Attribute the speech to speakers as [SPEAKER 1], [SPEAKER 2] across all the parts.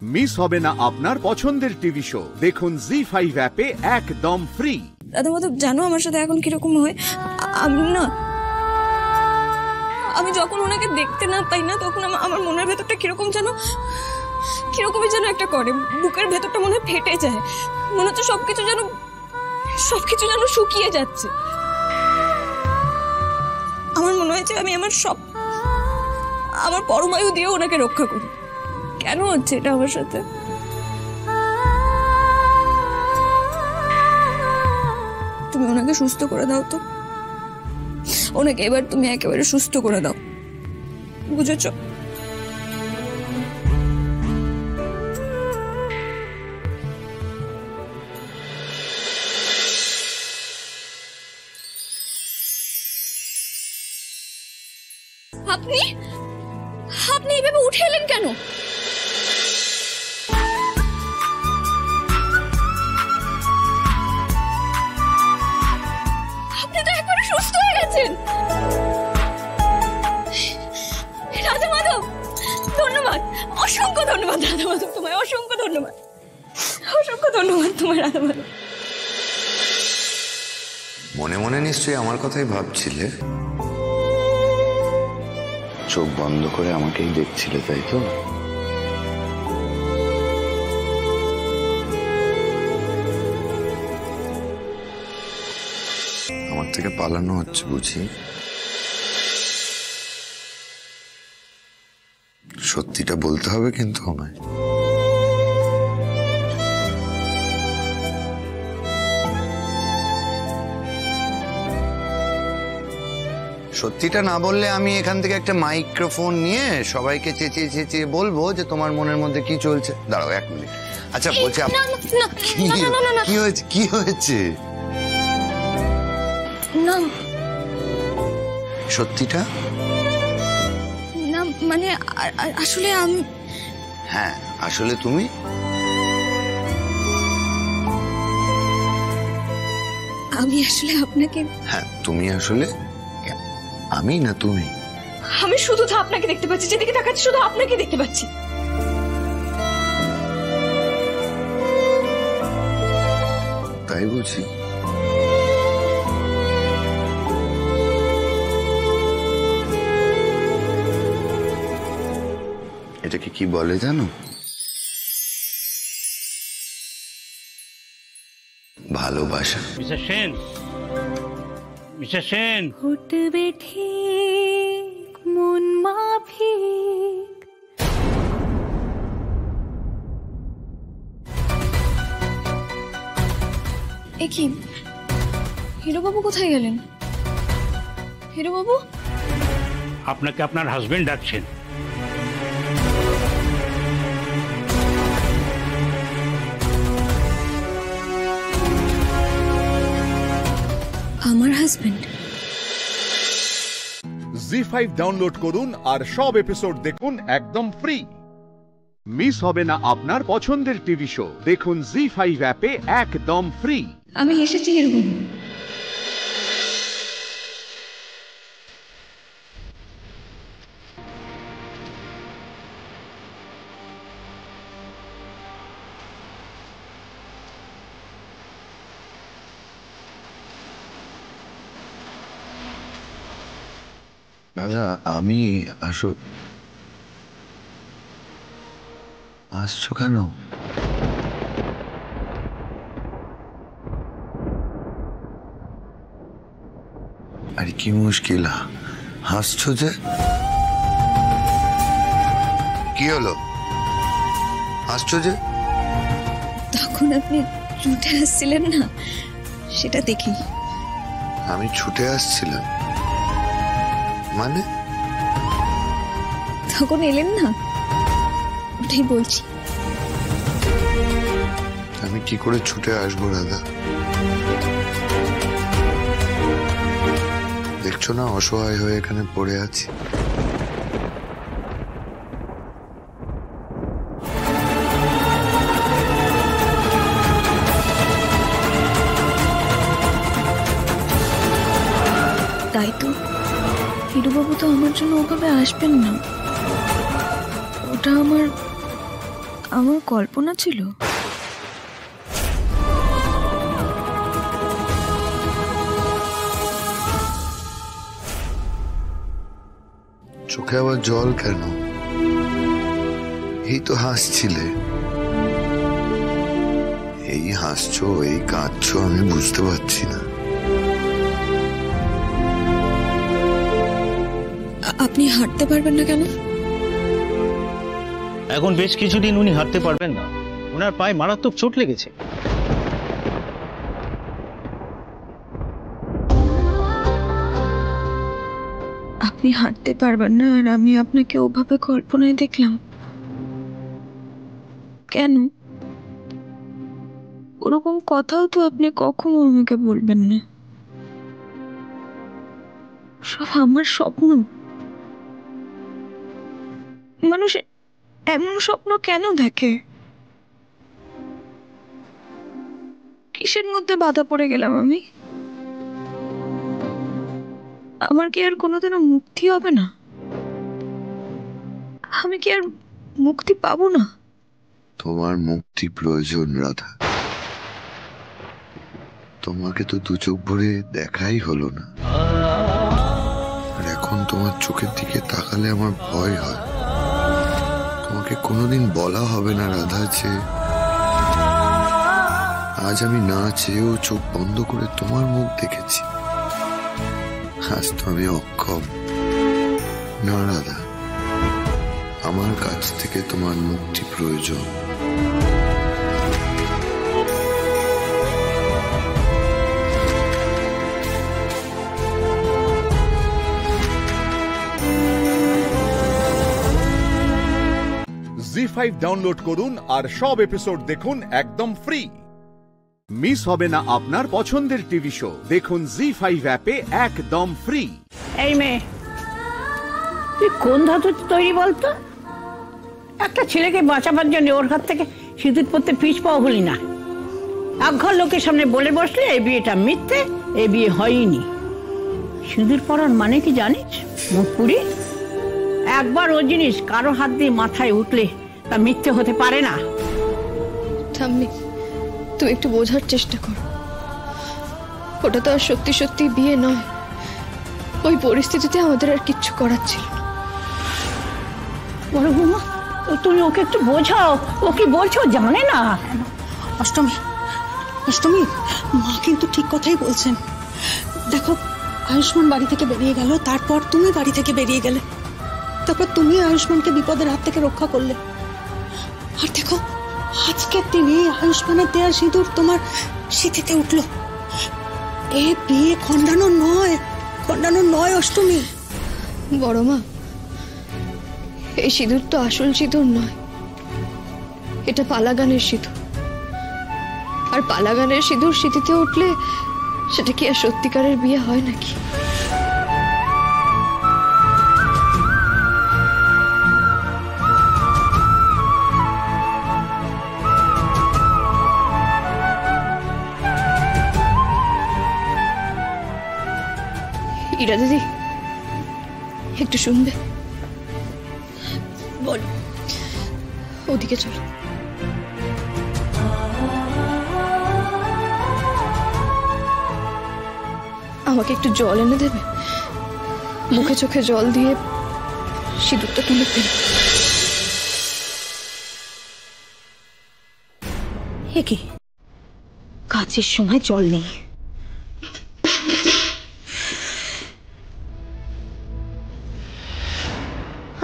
[SPEAKER 1] Miss হবে না আপনার পছন্দের টিভি শো। দেখুন জি5 অ্যাপে একদম ফ্রি।
[SPEAKER 2] দাদা মাধব, জানো আমার সাথে এখন কিরকম হয়? আমি যখন ওনাকে দেখতে না পাই না, তখন আমার মনের ভেতরটা কিরকমই যেন একটা করে। বুকের ভেতরটা মনে হয় ফেটে যায়। মনে হচ্ছে সবকিছু যেন শুকিয়ে যাচ্ছে। আমার মনে হয় যে আমি আমার পরমায়ু দিয়ে ওনাকে রক্ষা করি। কেন হচ্ছে এটা আমার সাথে? তুমি ওনাকে সুস্থ করে দাও তো। ওনাকে এবার তুমি একেবারে সুস্থ করে দাও, বুঝেছো? আপনি এইভাবে উঠে এলেন কেন? আপনি তো একবারে সুস্থ হয়ে গেছেন। রাধা মাধব, ধন্যবাদ, অসংখ্য ধন্যবাদ রাধা মাধব, তোমায় অসংখ্য ধন্যবাদ তোমায় রাধা মাধব।
[SPEAKER 3] মনে মনে নিশ্চয়ই আমার কথাই ভাবছিলে, চোখ বন্ধ করে আমাকেই দেখছিলে, তাই তো? আমার থেকে পালানো হচ্ছে বুঝি? সত্যিটা বলতে হবে কিন্তু আমায়। সত্যিটা না বললে আমি এখান থেকে একটা মাইক্রোফোন নিয়ে সবাইকে চেঁচিয়ে চেঁচিয়ে বলবো যে তোমার মনের মধ্যে কি চলছে। দাঁড়াও 1 মিনিট। আচ্ছা বলছি, কি হয়েছে?
[SPEAKER 2] না
[SPEAKER 3] সত্যিটা
[SPEAKER 2] না, মানে আসলে
[SPEAKER 3] হ্যাঁ, আসলে তুমি
[SPEAKER 2] আসলে আপনাকে।
[SPEAKER 3] হ্যাঁ, তুমি আসলে আমি না তুমি?
[SPEAKER 2] আমি শুধু তো আপনাকে দেখতে পাচ্ছি, যেদিকে তাকাচ্ছি শুধু আপনাকে দেখতে পাচ্ছি।
[SPEAKER 3] তাই বুঝি? এটাকে কি বলে জানো? ভালোবাসা।
[SPEAKER 4] মিস্টার সেন,
[SPEAKER 2] ফুটবে ঠিক মন মাফিক। এ কি, হিরোবাবু কোথায় গেলেন? হিরোবাবু,
[SPEAKER 4] আপনাকে আপনার হাজবেন্ড ডাকছেন।
[SPEAKER 2] আমার হাজবেন্ড?
[SPEAKER 1] জি5 ডাউনলোড করুন আর সব এপিসোড দেখুন একদম ফ্রি। মিস হবে না আপনার পছন্দের টিভি শো। দেখুন জি5 অ্যাপে একদম ফ্রি।
[SPEAKER 2] আমি এসেছি হিরোবাবু।
[SPEAKER 3] দাদা, আমি আসছো কেন? আরে কি মুশকিল, হাসছো যে? কি হলো, হাসছো যে?
[SPEAKER 2] তখন আপনি ছুটে আসছিলেন না, সেটা দেখি।
[SPEAKER 3] আমি ছুটে আসছিলাম মানে?
[SPEAKER 2] তখন এলেন না, ওটাই বলছি।
[SPEAKER 3] আমি কি করে ছুটে আসবো রাধা? দেখছো না অসহায় হয়ে এখানে পড়ে আছি।
[SPEAKER 2] তাই তো, হিরুবাবু তো আমার জন্য ওভাবে আসবেন না। ওটা আমার আমার কল্পনা ছিল।
[SPEAKER 3] চোখে আবার জল কেন? এই তো হাসছিলে, এই হাসছো এই কাঁদছো আমি বুঝতে পারছি না।
[SPEAKER 2] আপনি হাঁটতে পারবেন না কেন?
[SPEAKER 5] এখন বেশ কিছুদিন উনি হাঁটতে পারবেন না, ওনার পায়ে মারাত্মক চোট লেগেছে।
[SPEAKER 2] আপনি হাঁটতে পারবেন না আর আমি আপনাকে ওভাবে কল্পনায় দেখলাম কেন? ওরকম কথাও তো আপনি কখনো আমাকে বলবেন না। সব আমার স্বপ্ন। মানুষ এমন স্বপ্ন কেন দেখে? কিসের মধ্যে বাধা পড়ে গেলাম আমি? আমার কি আর কোনোদিনও মুক্তি হবে না? আমি কি আর মুক্তি পাবো না?
[SPEAKER 3] তোমার মুক্তি প্রয়োজন রাধা। তোমাকে তো দু চোখ ভরে দেখাই হলো না, আর এখন তোমার চোখের দিকে তাকালে আমার ভয় হয়। তোমাকে কোনোদিন বলা হবে না রাধা যে আজ আমি না চেয়েও চোখ বন্ধ করে তোমার মুখ দেখেছি। আজ তো আমি অক্ষম। না রাধা, আমার কাছ থেকে তোমার মুক্তি প্রয়োজন।
[SPEAKER 1] জি5 ডাউনলোড করুন আর সব এপিসোড দেখুন একদম ফ্রি। মিস হবে না আপনার পছন্দের টিভি শো। দেখুন জি5 অ্যাপে একদম ফ্রি।
[SPEAKER 6] এই মেয়ে, তুই কোন ধাতু তৈরি বলতো? একটা ছেলেকে বাঁচাবার জন্য ওর হাত থেকে সিঁদুর পড়তে পিছ পাওয়া হলি না। একঘর লোকের সামনে বলে বসলে এই বিয়েটা মিথ্যে, এই বিয়ে হয়নি। সিঁদুর পরার মানে কি জানিস মুখ পুরি? একবার ও জিনিস কারো হাত দিয়ে মাথায় উঠলে তা মিথ্যে হতে পারে না।
[SPEAKER 2] ঠাম্মি, তুই একটু বোঝার চেষ্টা কর। ওটা তো আর সত্যি সত্যি বিয়ে নয়। ওই পরিস্থিতিতে আমাদের আর কিচ্ছু করার ছিল না।
[SPEAKER 6] বড় বৌমা, তুমি ওকে একটু বোঝাও। ও কি বলছো জানে না।
[SPEAKER 7] অষ্টমী, অষ্টমী, মা কিন্তু ঠিক কথাই বলছেন। দেখো, আয়ুষ্মান বাড়ি থেকে বেরিয়ে গেল, তারপর তুমি বাড়ি থেকে বেরিয়ে গেলে, তারপর তুমি আয়ুষ্মানকে বিপদের হাত থেকে রক্ষা করলে। আর দেখো, আজকের দিনে আয়ুষ্মানের দেয়া সিঁদুর তোমার স্মৃতিতে উঠলো। এ বিয়ে খণ্ডানো নয়, খণ্ডানো নয় অষ্টমী।
[SPEAKER 2] বড় মা, এই সিঁদুর তো আসল সিঁদুর নয়, এটা পালাগানের সিঁদুর। আর পালাগানের সিঁদুর স্মৃতিতে উঠলে সেটা কি আর সত্যিকারের বিয়ে হয় নাকি? ইরা দিদি, একটু শুনবে?
[SPEAKER 7] বল।
[SPEAKER 2] ওদিকে চলো। আমাকে একটু জল এনে দেবে? মুখে চোখে জল দিয়ে সিঁদুরটা তুলে ফেল।
[SPEAKER 7] এ কি, কাজের সময় জল নেই?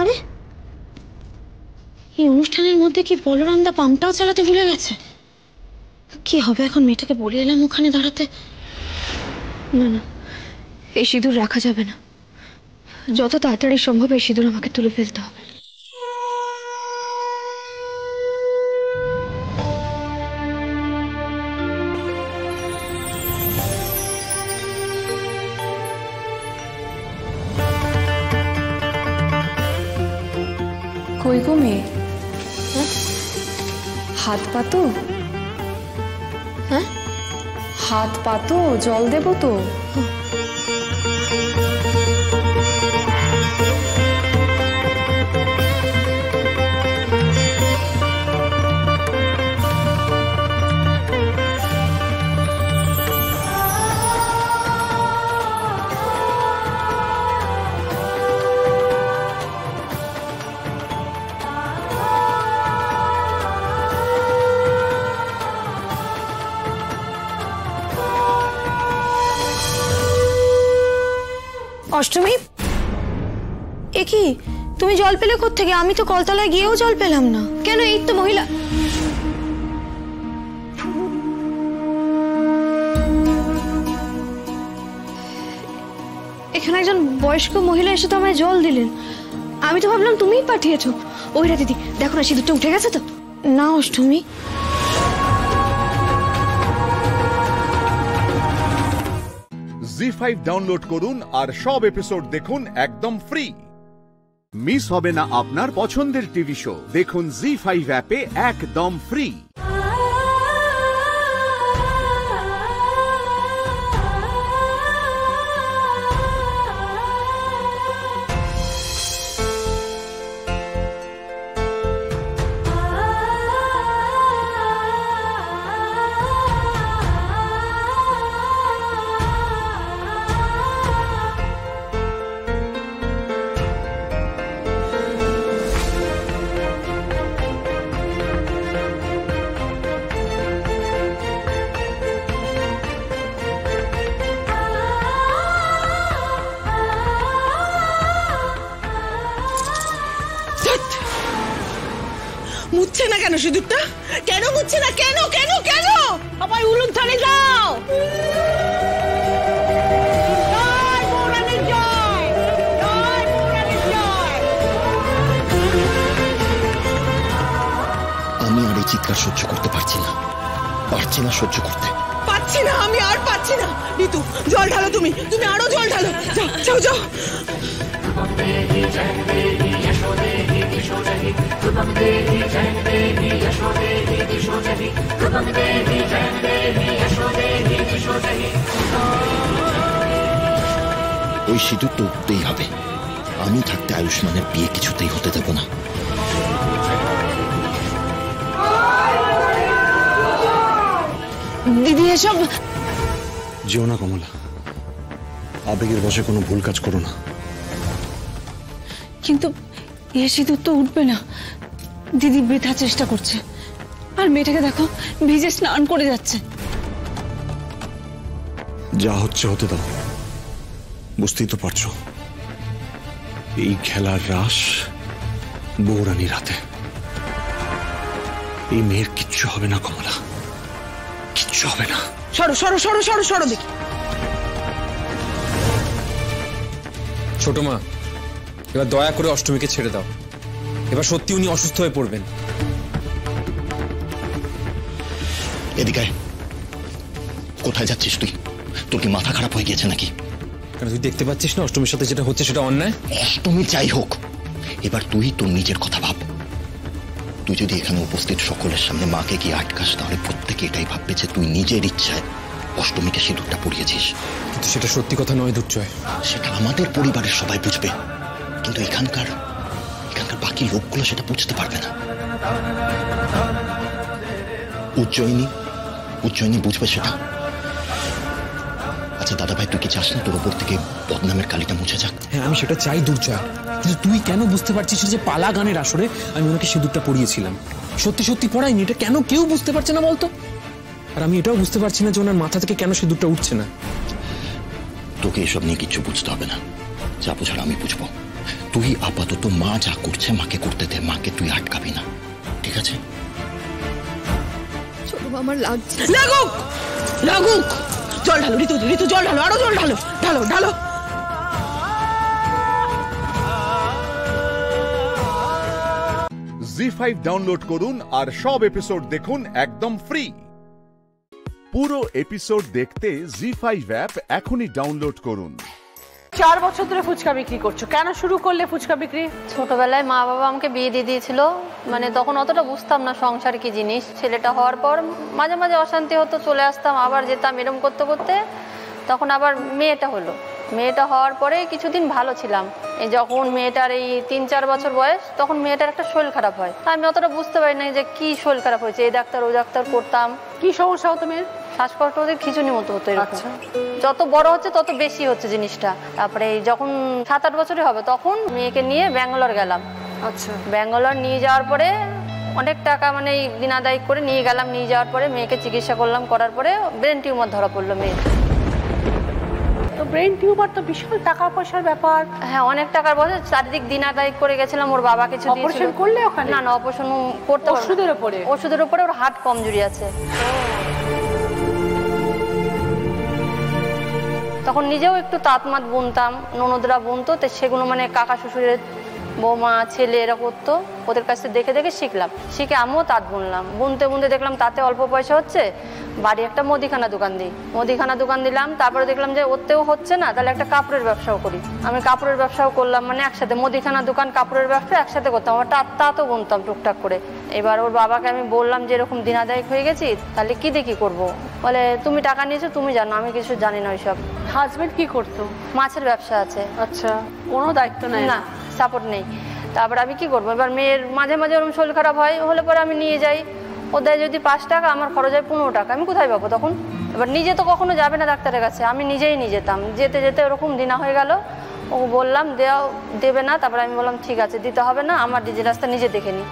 [SPEAKER 7] আরে, এই অনুষ্ঠানের মধ্যে কি বলরামদা পাম্পটাও চালাতে ভুলে গেছে? কি হবে এখন? মেয়েটাকে বলে এলাম ওখানে দাঁড়াতে।
[SPEAKER 2] না না, এই সিঁদুর রাখা যাবে না। যত তাড়াতাড়ি সম্ভব এই সিঁদুর আমাকে তুলে ফেলতে হবে।
[SPEAKER 8] কই গো মেয়ে, হাত পাতো?
[SPEAKER 2] হ্যাঁ,
[SPEAKER 8] হাত পাতো, জল দেবো তো?
[SPEAKER 2] অষ্টমী, এ কি তুমি জল পেলে কোত্থেকে? আমি তো কলতলায় গিয়েও জল পেলাম না। কেন? এই তো মহিলা, এখানে একজন বয়স্ক মহিলা এসে তো আমায় জল দিলেন। আমি তো ভাবলাম তুমিই পাঠিয়েছো। ওইরা দিদি দেখো না, সিঁদুরটা উঠে গেছে তো? না অষ্টমী,
[SPEAKER 1] জি5 ডাউনলোড করুন আর সব এপিসোড দেখুন একদম ফ্রি। মিস হবে না আপনার পছন্দের টিভি শো। দেখুন জি5 অ্যাপে একদম ফ্রি।
[SPEAKER 7] মুছছে না কেন সিঁদুরটা? কেন মুছছে না? কেন কেন কেন?
[SPEAKER 6] সবাই উলুন থানে যাও। জয় বৌরানীর জয়, জয় বৌরানীর জয়।
[SPEAKER 3] আমি আর এই চিৎকার সহ্য করতে পারছি না, সহ্য করতে
[SPEAKER 7] পাচ্ছি না, আমি আর পাচ্ছি না। ঋতু জল ঢালো, তুমি তুমি আরো জল ঢালো। যাও যাও যাও।
[SPEAKER 3] ওই সিঁদুর তো উঠতেই হবে। আমি থাকতে আয়ুষ্মানের বিয়ে কিছুতেই হতে দেব না।
[SPEAKER 2] দিদি এসব
[SPEAKER 3] যেও না কমলা, আবেগের বশে কোনো ভুল কাজ করো না।
[SPEAKER 2] কিন্তু এ সিঁদুর তো উঠবে না। দিদি বৃথা চেষ্টা করছে। আর মেয়েটাকে দেখো, ভিজে স্নান করে যাচ্ছে।
[SPEAKER 3] যা হচ্ছে হতে দাও, বুঝতেই তো পারছো এই খেলার রাস বৌরানীর হাতে। এই মেয়ের কিচ্ছু হবে না কমলা, কিচ্ছু হবে না।
[SPEAKER 7] সরো সরো সরো সরো সরো দেখি।
[SPEAKER 9] ছোট মা, এবার দয়া করে অষ্টমীকে ছেড়ে দাও। এবার সত্যি উনি অসুস্থ হয়ে পড়বেন।
[SPEAKER 3] এদিকে কোথায় যাচ্ছিস তুই? তোর কি মাথা খারাপ হয়ে গিয়েছে নাকি?
[SPEAKER 9] কারণ তুই দেখতে পাচ্ছিস না অষ্টমীর সাথে যেটা হচ্ছে সেটা অন্যায়।
[SPEAKER 3] অষ্টমী যাই হোক, এবার তুই তোর নিজের কথা ভাব। তুই যদি এখানে উপস্থিত সকলের সামনে মাকে গিয়ে আটকাস, তাহলে প্রত্যেকে এটাই ভাববে যে তুই নিজের ইচ্ছায় অষ্টমীকে সিঁদুরটা পরিয়েছিস।
[SPEAKER 9] কিন্তু সেটা সত্যি কথা নয় দুর্জয়।
[SPEAKER 3] সেটা আমাদের পরিবারের সবাই বুঝবে, কিন্তু এখানকার বাকি লোকগুলো সেটা বুঝতে পারবে না। উজ্জয়িনী বুঝবে সেটা। আচ্ছা দাদা ভাই, তুই কি চাস না তোর উপর থেকে বদনামের কালিটা মুছে যাক?
[SPEAKER 9] হ্যাঁ, আমি সেটা চাই দুর্জয়, কিন্তু তুই কেন বুঝতে পারছিস যে পালা গানের আসরে আমি ওনাকে সিঁদুরটা পরিয়েছিলাম? সত্যি সত্যি পড়াইনি, এটা কেন কেউ বুঝতে পারছে না বলতো? আর আমি এটাও বুঝতে পারছি না যে ওনার মাথা থেকে কেন সিঁদুরটা উঠছে না।
[SPEAKER 3] তোকে এসব নিয়ে কিচ্ছু বুঝতে হবে না, যা বোঝার আমি বুঝবো। তুই আপাতত মা যা করছে মাকে করতে দে, মাকে তুই আটকাবি না, ঠিক আছে?
[SPEAKER 2] ছোট আমার লাগছে।
[SPEAKER 7] লাগুক লাগুক। জল ঢালো ঋতু, ঋতু জল ঢালো, আরো জল ঢালো, ঢালো ঢালো।
[SPEAKER 1] জি5 ডাউনলোড করুন আর সব এপিসোড দেখুন একদম ফ্রি। পুরো এপিসোড দেখতে জি5 অ্যাপ এখনই ডাউনলোড করুন।
[SPEAKER 6] 4 বছর ধরে ফুচকা বিক্রি করছো, কেন শুরু করলে ফুচকা বিক্রি?
[SPEAKER 10] ছোটবেলায় মা বাবা আমাকে বিয়ে দিয়ে দিয়েছিল, মানে তখন অতটা বুঝতাম না সংসার কি জিনিস। ছেলেটা হওয়ার পর মাঝে মাঝে অশান্তি হতো, চলে আসতাম, আবার যেতাম, এরম করতে করতে তখন আবার মেয়েটা হলো। মেয়েটা হওয়ার পরে কিছুদিন ভালো ছিলাম। এই যখন মেয়েটার এই 3-4 বছর বয়স, তখন মেয়েটার একটা শরীর খারাপ হয়। তা আমি অতটা বুঝতে পারি না যে কি শরীর খারাপ হয়েছে। এই ডাক্তার ওই ডাক্তার করতাম।
[SPEAKER 6] কি সমস্যা হতো মেয়ের?
[SPEAKER 10] শ্বাসকষ্ট ওদের খিচুনি মতো হতো এরকম। যত বড় হচ্ছে তত বেশি হচ্ছে জিনিসটা। তারপরে যখন 7-8 বছরই হবে তখন মেয়েকে নিয়ে ব্যাঙ্গালোর গেলাম।
[SPEAKER 6] আচ্ছা,
[SPEAKER 10] ব্যাঙ্গালোর নিয়ে যাওয়ার পরে অনেক টাকা মানে দিন আদায় করে নিয়ে গেলাম। নিয়ে যাওয়ার পরে মেয়েকে চিকিৎসা করলাম, করার পরে ব্রেন টিউমার ধরা পড়লো মেয়ে।
[SPEAKER 6] তো ব্রেন টিউমার তো বিশাল টাকা পয়সার ব্যাপার।
[SPEAKER 10] হ্যাঁ, অনেক টাকার বছর চারিদিক দিন আদায় করে গেছিলাম। ওর বাবা কিছু
[SPEAKER 6] অপারেশন করলে ওখানে?
[SPEAKER 10] না, অপারেশন করতে ওষুধের উপরে ওর হার্ট কমজোরি আছে। তখন নিজেও একটু তাঁতমাত বুনতাম, ননদরা বুনতো, তো সেগুলো মানে কাকা শ্বশুরের বৌমা ছেলে এরা করতো, ওদের কাছে দেখে দেখে শিখলাম। শিখে আমিও তাঁত বুনলাম। বুনতে বুনতে দেখলাম তাতে অল্প পয়সা হচ্ছে, বাড়ি একটা মুদিখানা দোকান দিই। মুদিখানা দোকান দিলাম, তারপরে দেখলাম যে ওতেও হচ্ছে না, তাহলে একটা কাপড়ের ব্যবসাও করি। আমি কাপড়ের ব্যবসাও করলাম, মানে একসাথে মুদিখানা দোকান কাপড়ের ব্যবসা একসাথে করতাম। আমার তাঁতও বুনতাম টুকটাক করে। এবার ওর বাবাকে আমি বললাম যে এরকম দিনাদায়ক হয়ে গেছি, তাহলে কি দেখি করবো। বলে তুমি টাকা নিয়েছো, তুমি জানো, আমি কিছু জানি না ওইসব।
[SPEAKER 6] হাজবেন্ড কি করতো?
[SPEAKER 10] মাছের ব্যবসা আছে।
[SPEAKER 6] আচ্ছা, কোনো দায়িত্ব নেই?
[SPEAKER 10] না, সাপোর্ট নেই। তারপর আমি কি করবো, এবার মেয়ের মাঝে মাঝে ওরকম শরীর খারাপ হয়, হলে পরে আমি নিয়ে যাই। ও দেয় যদি 5 টাকা, আমার খরচ হয় 15 টাকা, আমি কোথায় পাবো তখন? এবার নিজে তো কখনো যাবে না ডাক্তারের কাছে, আমি নিজেই নিয়ে যেতাম। যেতে যেতে ওরকম দিনা হয়ে গেল, ও বললাম দেবে না। তারপরে আমি বললাম ঠিক আছে, দিতে হবে না, আমার নিজের রাস্তা নিজে দেখে নিই।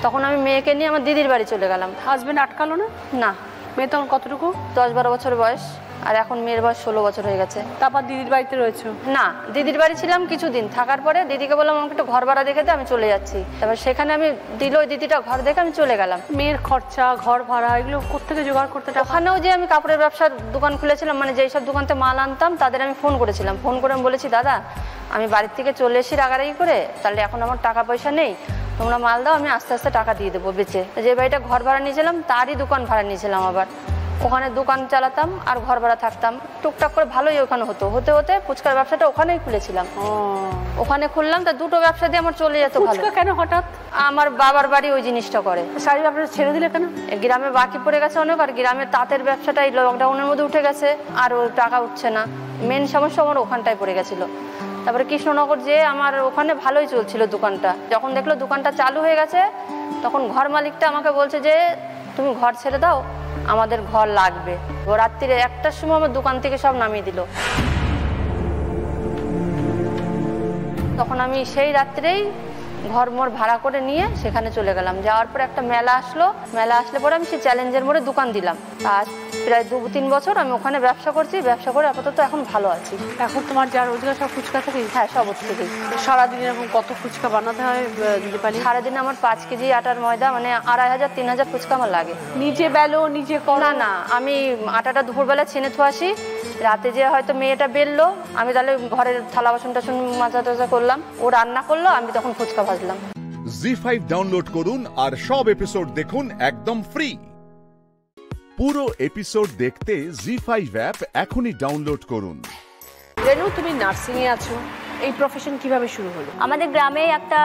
[SPEAKER 10] তখন আমি মেয়েকে নিয়ে আমার দিদির বাড়ি চলে গেলাম।
[SPEAKER 6] হাজবেন্ড আটকালো না?
[SPEAKER 10] না।
[SPEAKER 6] মেয়ে তখন কতটুকু?
[SPEAKER 10] 10-12 বছর বয়স, আর এখন মেয়ের বয়স 16 বছর হয়ে গেছে।
[SPEAKER 6] তারপর দিদির বাড়িতে রয়েছে?
[SPEAKER 10] না, দিদির বাড়ি ছিলাম কিছুদিন, থাকার পরে দিদিকে বললাম আমাকে একটু ঘর ভাড়া দেখে দে, আমি চলে যাচ্ছি। তারপর সেখানে আমি দিল ওই দিদিটা ঘর দেখে আমি চলে গেলাম।
[SPEAKER 6] মেয়ের খরচা, ঘর ভাড়া এগুলো কোত্থেকে জোগাড় করতে?
[SPEAKER 10] ওখানেও যে আমি কাপড়ের ব্যবসার দোকান খুলেছিলাম, মানে যেই সব দোকানতে মাল আনতাম তাদের আমি ফোন করেছিলাম। ফোন করে আমি বলেছি দাদা আমি বাড়ির থেকে চলে এসি রাগারাগি করে, তাহলে এখন আমার টাকা পয়সা নেই, তোমরা মাল দাও, আমি আস্তে আস্তে টাকা দিয়ে দেবো বেচে। যে বাড়িটা ঘর ভাড়া নিয়েছিলাম তারই দোকান ভাড়া নিয়েছিলাম, আবার ওখানে দোকান চালাতাম আর ঘর ভাড়া থাকতাম। টুকটাক করে ভালোই ওখানে হতো। হতে হতে ফুচকার ব্যবসাটা ওখানেই খুলেছিলাম। ওখানে খুললাম, তা দুটো ব্যবসা দিয়ে আমার চলে যেত।
[SPEAKER 6] ফুচকা কেন হঠাৎ?
[SPEAKER 10] আমার বাবার বাড়ি ওই জিনিসটা করে।
[SPEAKER 6] শাড়ি ব্যবসা ছেড়ে দিলে কেন?
[SPEAKER 10] গ্রামে বাকি পড়ে গেছে অনেক, আর গ্রামের তাঁতের ব্যবসাটাই লকডাউনের মধ্যে উঠে গেছে, আর ওই টাকা উঠছে না। মেন সমস্যা আমার ওখানটায় পড়ে গেছিল। তারপরে কৃষ্ণনগর যে আমার ওখানে ভালোই চলছিল দোকানটা, যখন দেখলো দোকানটা চালু হয়ে গেছে, তখন ঘর মালিকটা আমাকে বলছে যে তুমি ঘর ছেড়ে দাও, আমাদের ঘর লাগবে। ও রাত্রিরে 1টার সময় আমার দোকান থেকে সব নামিয়ে দিল। তখন আমি সেই রাত্রেই ঘর মোর ভাড়া করে নিয়ে সেখানে চলে গেলাম। যাওয়ার পর একটা মেলা আসলো, মেলা আসলে পরে আমি সেই চ্যালেঞ্জের মোড়ে দোকান দিলাম। আর প্রায় 2-3 বছর আমি ওখানে ব্যবসা করছি। ব্যবসা করে আপাতত এখন ভালো আছি।
[SPEAKER 6] এখন তোমার যা রোজগার সব ফুচকা থেকেই?
[SPEAKER 10] হ্যাঁ, সব থেকেই।
[SPEAKER 6] সারাদিন এরকম কত ফুচকা বানাতে হয় দিদিপালি?
[SPEAKER 10] সারাদিনে আমার 5 কেজি আটার ময়দা, মানে 2500-3000 ফুচকা আমার লাগে।
[SPEAKER 6] নিজে বেলো, নিজে করো?
[SPEAKER 10] না, আমি আটাটা দুপুরবেলা ছেনে থুয়ে আসি, রাতে যে হয়তো মেয়েটা বেললো, আমি তাহলে ঘরের থালা বাসন টাসন মাজা টাজা করলাম, ও রান্না করলো, আমি তখন ফুচকা ভাজলাম।
[SPEAKER 1] জি5 ডাউনলোড করুন আর সব এপিসোড দেখুন একদম ফ্রি। পুরো এপিসোড দেখতে জি5 অ্যাপ এখনই ডাউনলোড করুন।
[SPEAKER 6] রেনু, তুমি নার্সিং এ আছো, এই প্রফেশন কিভাবে শুরু হলো?
[SPEAKER 11] আমাদের গ্রামে একটা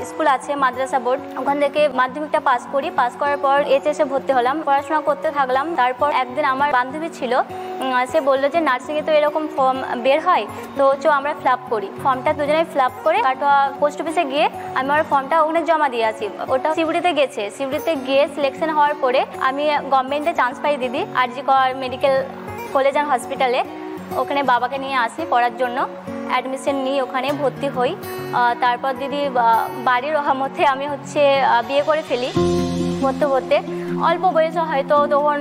[SPEAKER 11] স্কুল আছে, মাদ্রাসা বোর্ড, ওখান থেকে মাধ্যমিকটা পাস করি। পাস করার পর এইচএসে ভর্তি হলাম, পড়াশোনা করতে থাকলাম। তারপর একদিন আমার বান্ধবী ছিল, সে বললো যে নার্সিংয়ে তো এরকম ফর্ম বের হয়, তো আমরা ফিল আপ করি। ফর্মটা দুজনেই ফিল আপ করে কাটোয়া পোস্ট অফিসে গিয়ে আমি আমার ফর্মটা ওখানে জমা দিয়ে আসি। ওটা সিউড়িতে গেছে। সিউড়িতে গিয়ে সিলেকশন হওয়ার পরে আমি গভর্নমেন্টে চান্স পাই দিদি, আরজি কর মেডিকেল কলেজ অ্যান্ড হসপিটালে। ওখানে বাবাকে নিয়ে আসি পড়ার জন্য, অ্যাডমিশন নিই, ওখানে ভর্তি হই। তারপর দিদি বাড়ির মধ্যে আমি বিয়ে করে ফেলি। ভর্তি অল্প বয়সে হয়তো তখন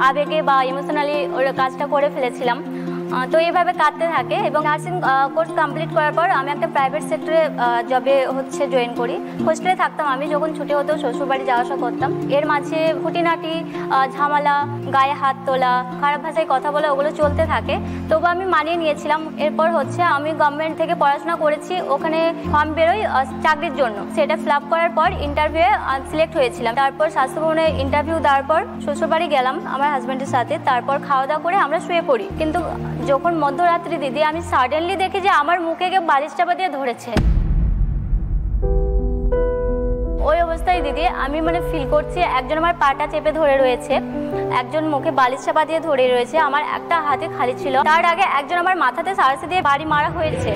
[SPEAKER 11] আবেগে বা ইমোশনালি ওর কাজটা করে ফেলেছিলাম। তো এইভাবে কাটতে থাকে এবং নার্সিং কোর্স কমপ্লিট করার পর আমি একটা প্রাইভেট সেক্টরে জবে জয়েন করি। হোস্টেলে থাকতাম আমি, যখন ছুটি হতো শ্বশুরবাড়ি যাওয়া আসা করতাম। এর মাঝে খুঁটিনাটি ঝামেলা, গায়ে হাত তোলা, খারাপ ভাষায় কথা বলা, ওগুলো চলতে থাকে। তবু আমি মানিয়ে নিয়েছিলাম। এরপর আমি গভর্নমেন্ট থেকে পড়াশোনা করেছি, ওখানে ফর্ম বেরোই চাকরির জন্য। সেটা ফিল আপ করার পর ইন্টারভিউয়ে সিলেক্ট হয়েছিলাম। তারপর স্বাস্থ্যভবনে ইন্টারভিউ দেওয়ার পর শ্বশুরবাড়ি গেলাম আমার হাজব্যান্ডের সাথে। তারপর খাওয়া দাওয়া করে আমরা শুয়ে পড়ি। কিন্তু যখন মধ্যরাত্রি দিদি আমি সাডেনলি দেখি যে আমার মুখে কেউ বালিশ চাপা দিয়ে ধরেছে। ওই অবস্থায় দিদি আমি ফিল করছি একজন আমার পাটা চেপে ধরে রয়েছে, একজন মুখে বালিশ চাপা দিয়ে ধরে রয়েছে, আমার একটা হাতে খালি ছিল। তার আগে একজন আমার মাথাতে সারাসি দিয়ে বাড়ি মারা হয়েছে।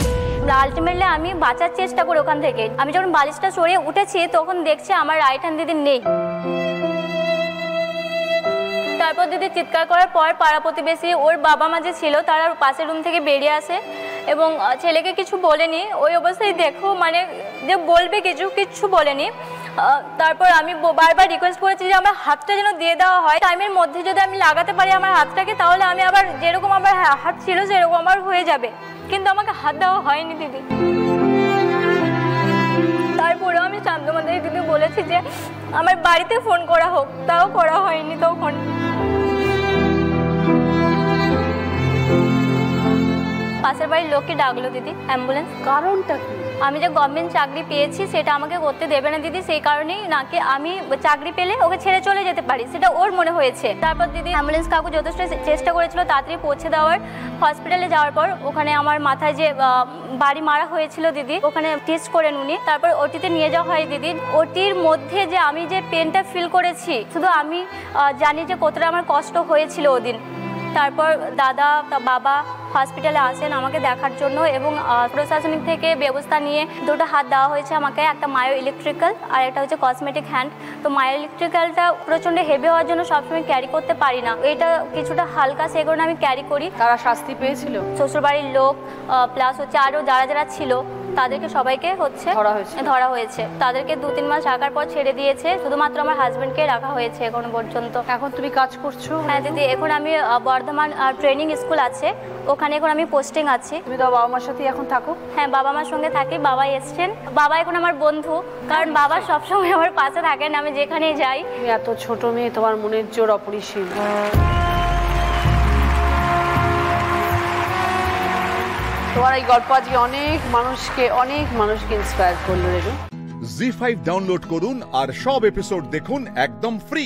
[SPEAKER 11] আলটিমেটলি আমি বাঁচার চেষ্টা করি ওখান থেকে। আমি যখন বালিশটা সরিয়ে উঠেছি তখন দেখছি আমার রাইট হ্যান্ড দিদি নেই। তারপর দিদি চিৎকার করার পর পাড়া প্রতিবেশী, ওর বাবা মা যে ছিল তারা পাশের রুম থেকে বেরিয়ে আসে এবং ছেলেকে কিছু বলেনি। ওই অবস্থায় দেখো যে বলবে কিচ্ছু বলেনি। তারপর আমি বারবার রিকোয়েস্ট করেছি যে আমার হাতটা যেন দিয়ে দেওয়া হয়, টাইমের মধ্যে যদি আমি লাগাতে পারি আমার হাতটাকে, তাহলে আমি আবার যেরকম আমার হাত ছিল সেরকম আমার হয়ে যাবে। কিন্তু আমাকে হাত দেওয়া হয়নি দিদি। তারপরেও আমি শান্তমাদের দিদি বলেছি যে আমার বাড়িতে ফোন করা হোক, তাও করা হয়নি তখন। পাশের বাড়ির লোককে ডাকলো দিদি, অ্যাম্বুলেন্স। কারণটা কি? আমি যে গভর্নমেন্ট চাকরি পেয়েছি সেটা আমাকে করতে দেবে না দিদি, সেই কারণেই নাকি আমি চাকরি পেলে ওকে ছেড়ে চলে যেতে পারি, সেটা ওর মনে হয়েছে। তারপর দিদি অ্যাম্বুলেন্স কাকু যথেষ্ট চেষ্টা করেছিল তাড়াতাড়ি পৌঁছে দেওয়ার। হসপিটালে যাওয়ার পর ওখানে আমার মাথায় যে বাড়ি মারা হয়েছিল দিদি, ওখানে টেস্ট করেন উনি। তারপর ওটিতে নিয়ে যাওয়া হয় দিদি। ওটির মধ্যে যে আমি যে পেনটা ফিল করেছি, শুধু আমি জানি যে কতটা আমার কষ্ট হয়েছিল ওদিন। তারপর দাদা বাবা হসপিটালে আসেন আমাকে দেখার জন্য, এবং প্রশাসনিক থেকে ব্যবস্থা নিয়ে দুটো হাত দেওয়া হয়েছে আমাকে, একটা মায়ো ইলেকট্রিক্যাল আর একটা হচ্ছে কসমেটিক হ্যান্ড। তো মায়ো ইলেকট্রিক্যালটা প্রচণ্ড হেভি হওয়ার জন্য সবসময় ক্যারি করতে পারি না, এটা কিছুটা হালকা, সেই কারণে আমি ক্যারি করি।
[SPEAKER 12] তারা শাস্তি পেয়েছিল?
[SPEAKER 11] শ্বশুরবাড়ির লোক প্লাস হচ্ছে আরও যারা যারা ছিল তাদেরকে সবাইকে হচ্ছে ধরা হয়েছে। তাদেরকে 2-3 মাস রাখার পর ছেড়ে দিয়েছে, শুধুমাত্র আমার হাজবেন্ডকে রাখা হয়েছে এখনো পর্যন্ত।
[SPEAKER 12] এখন তুমি কাজ করছো?
[SPEAKER 11] হ্যাঁ দিদি, এখন আমি বর্ধমান ট্রেনিং স্কুল আছে, ওখানে এখন আমি পোস্টিং আছি।
[SPEAKER 12] তুমি তো বাবা মার সাথে এখন থাকো?
[SPEAKER 11] হ্যাঁ, বাবা মার সঙ্গে থাকি। বাবা এসছেন, বাবা এখন আমার বন্ধু, কারণ বাবা সবসময় আমার পাশে থাকেন আমি যেখানেই যাই।
[SPEAKER 12] তুমি এত ছোট মেয়ে, তোমার মনের জোর অপরিসীম। তোমার এই গল্প আজকে অনেক মানুষকে ইন্সপায়ার করলো রেনু।
[SPEAKER 1] জি5 ডাউনলোড করুন আর সব এপিসোড দেখুন একদম ফ্রি।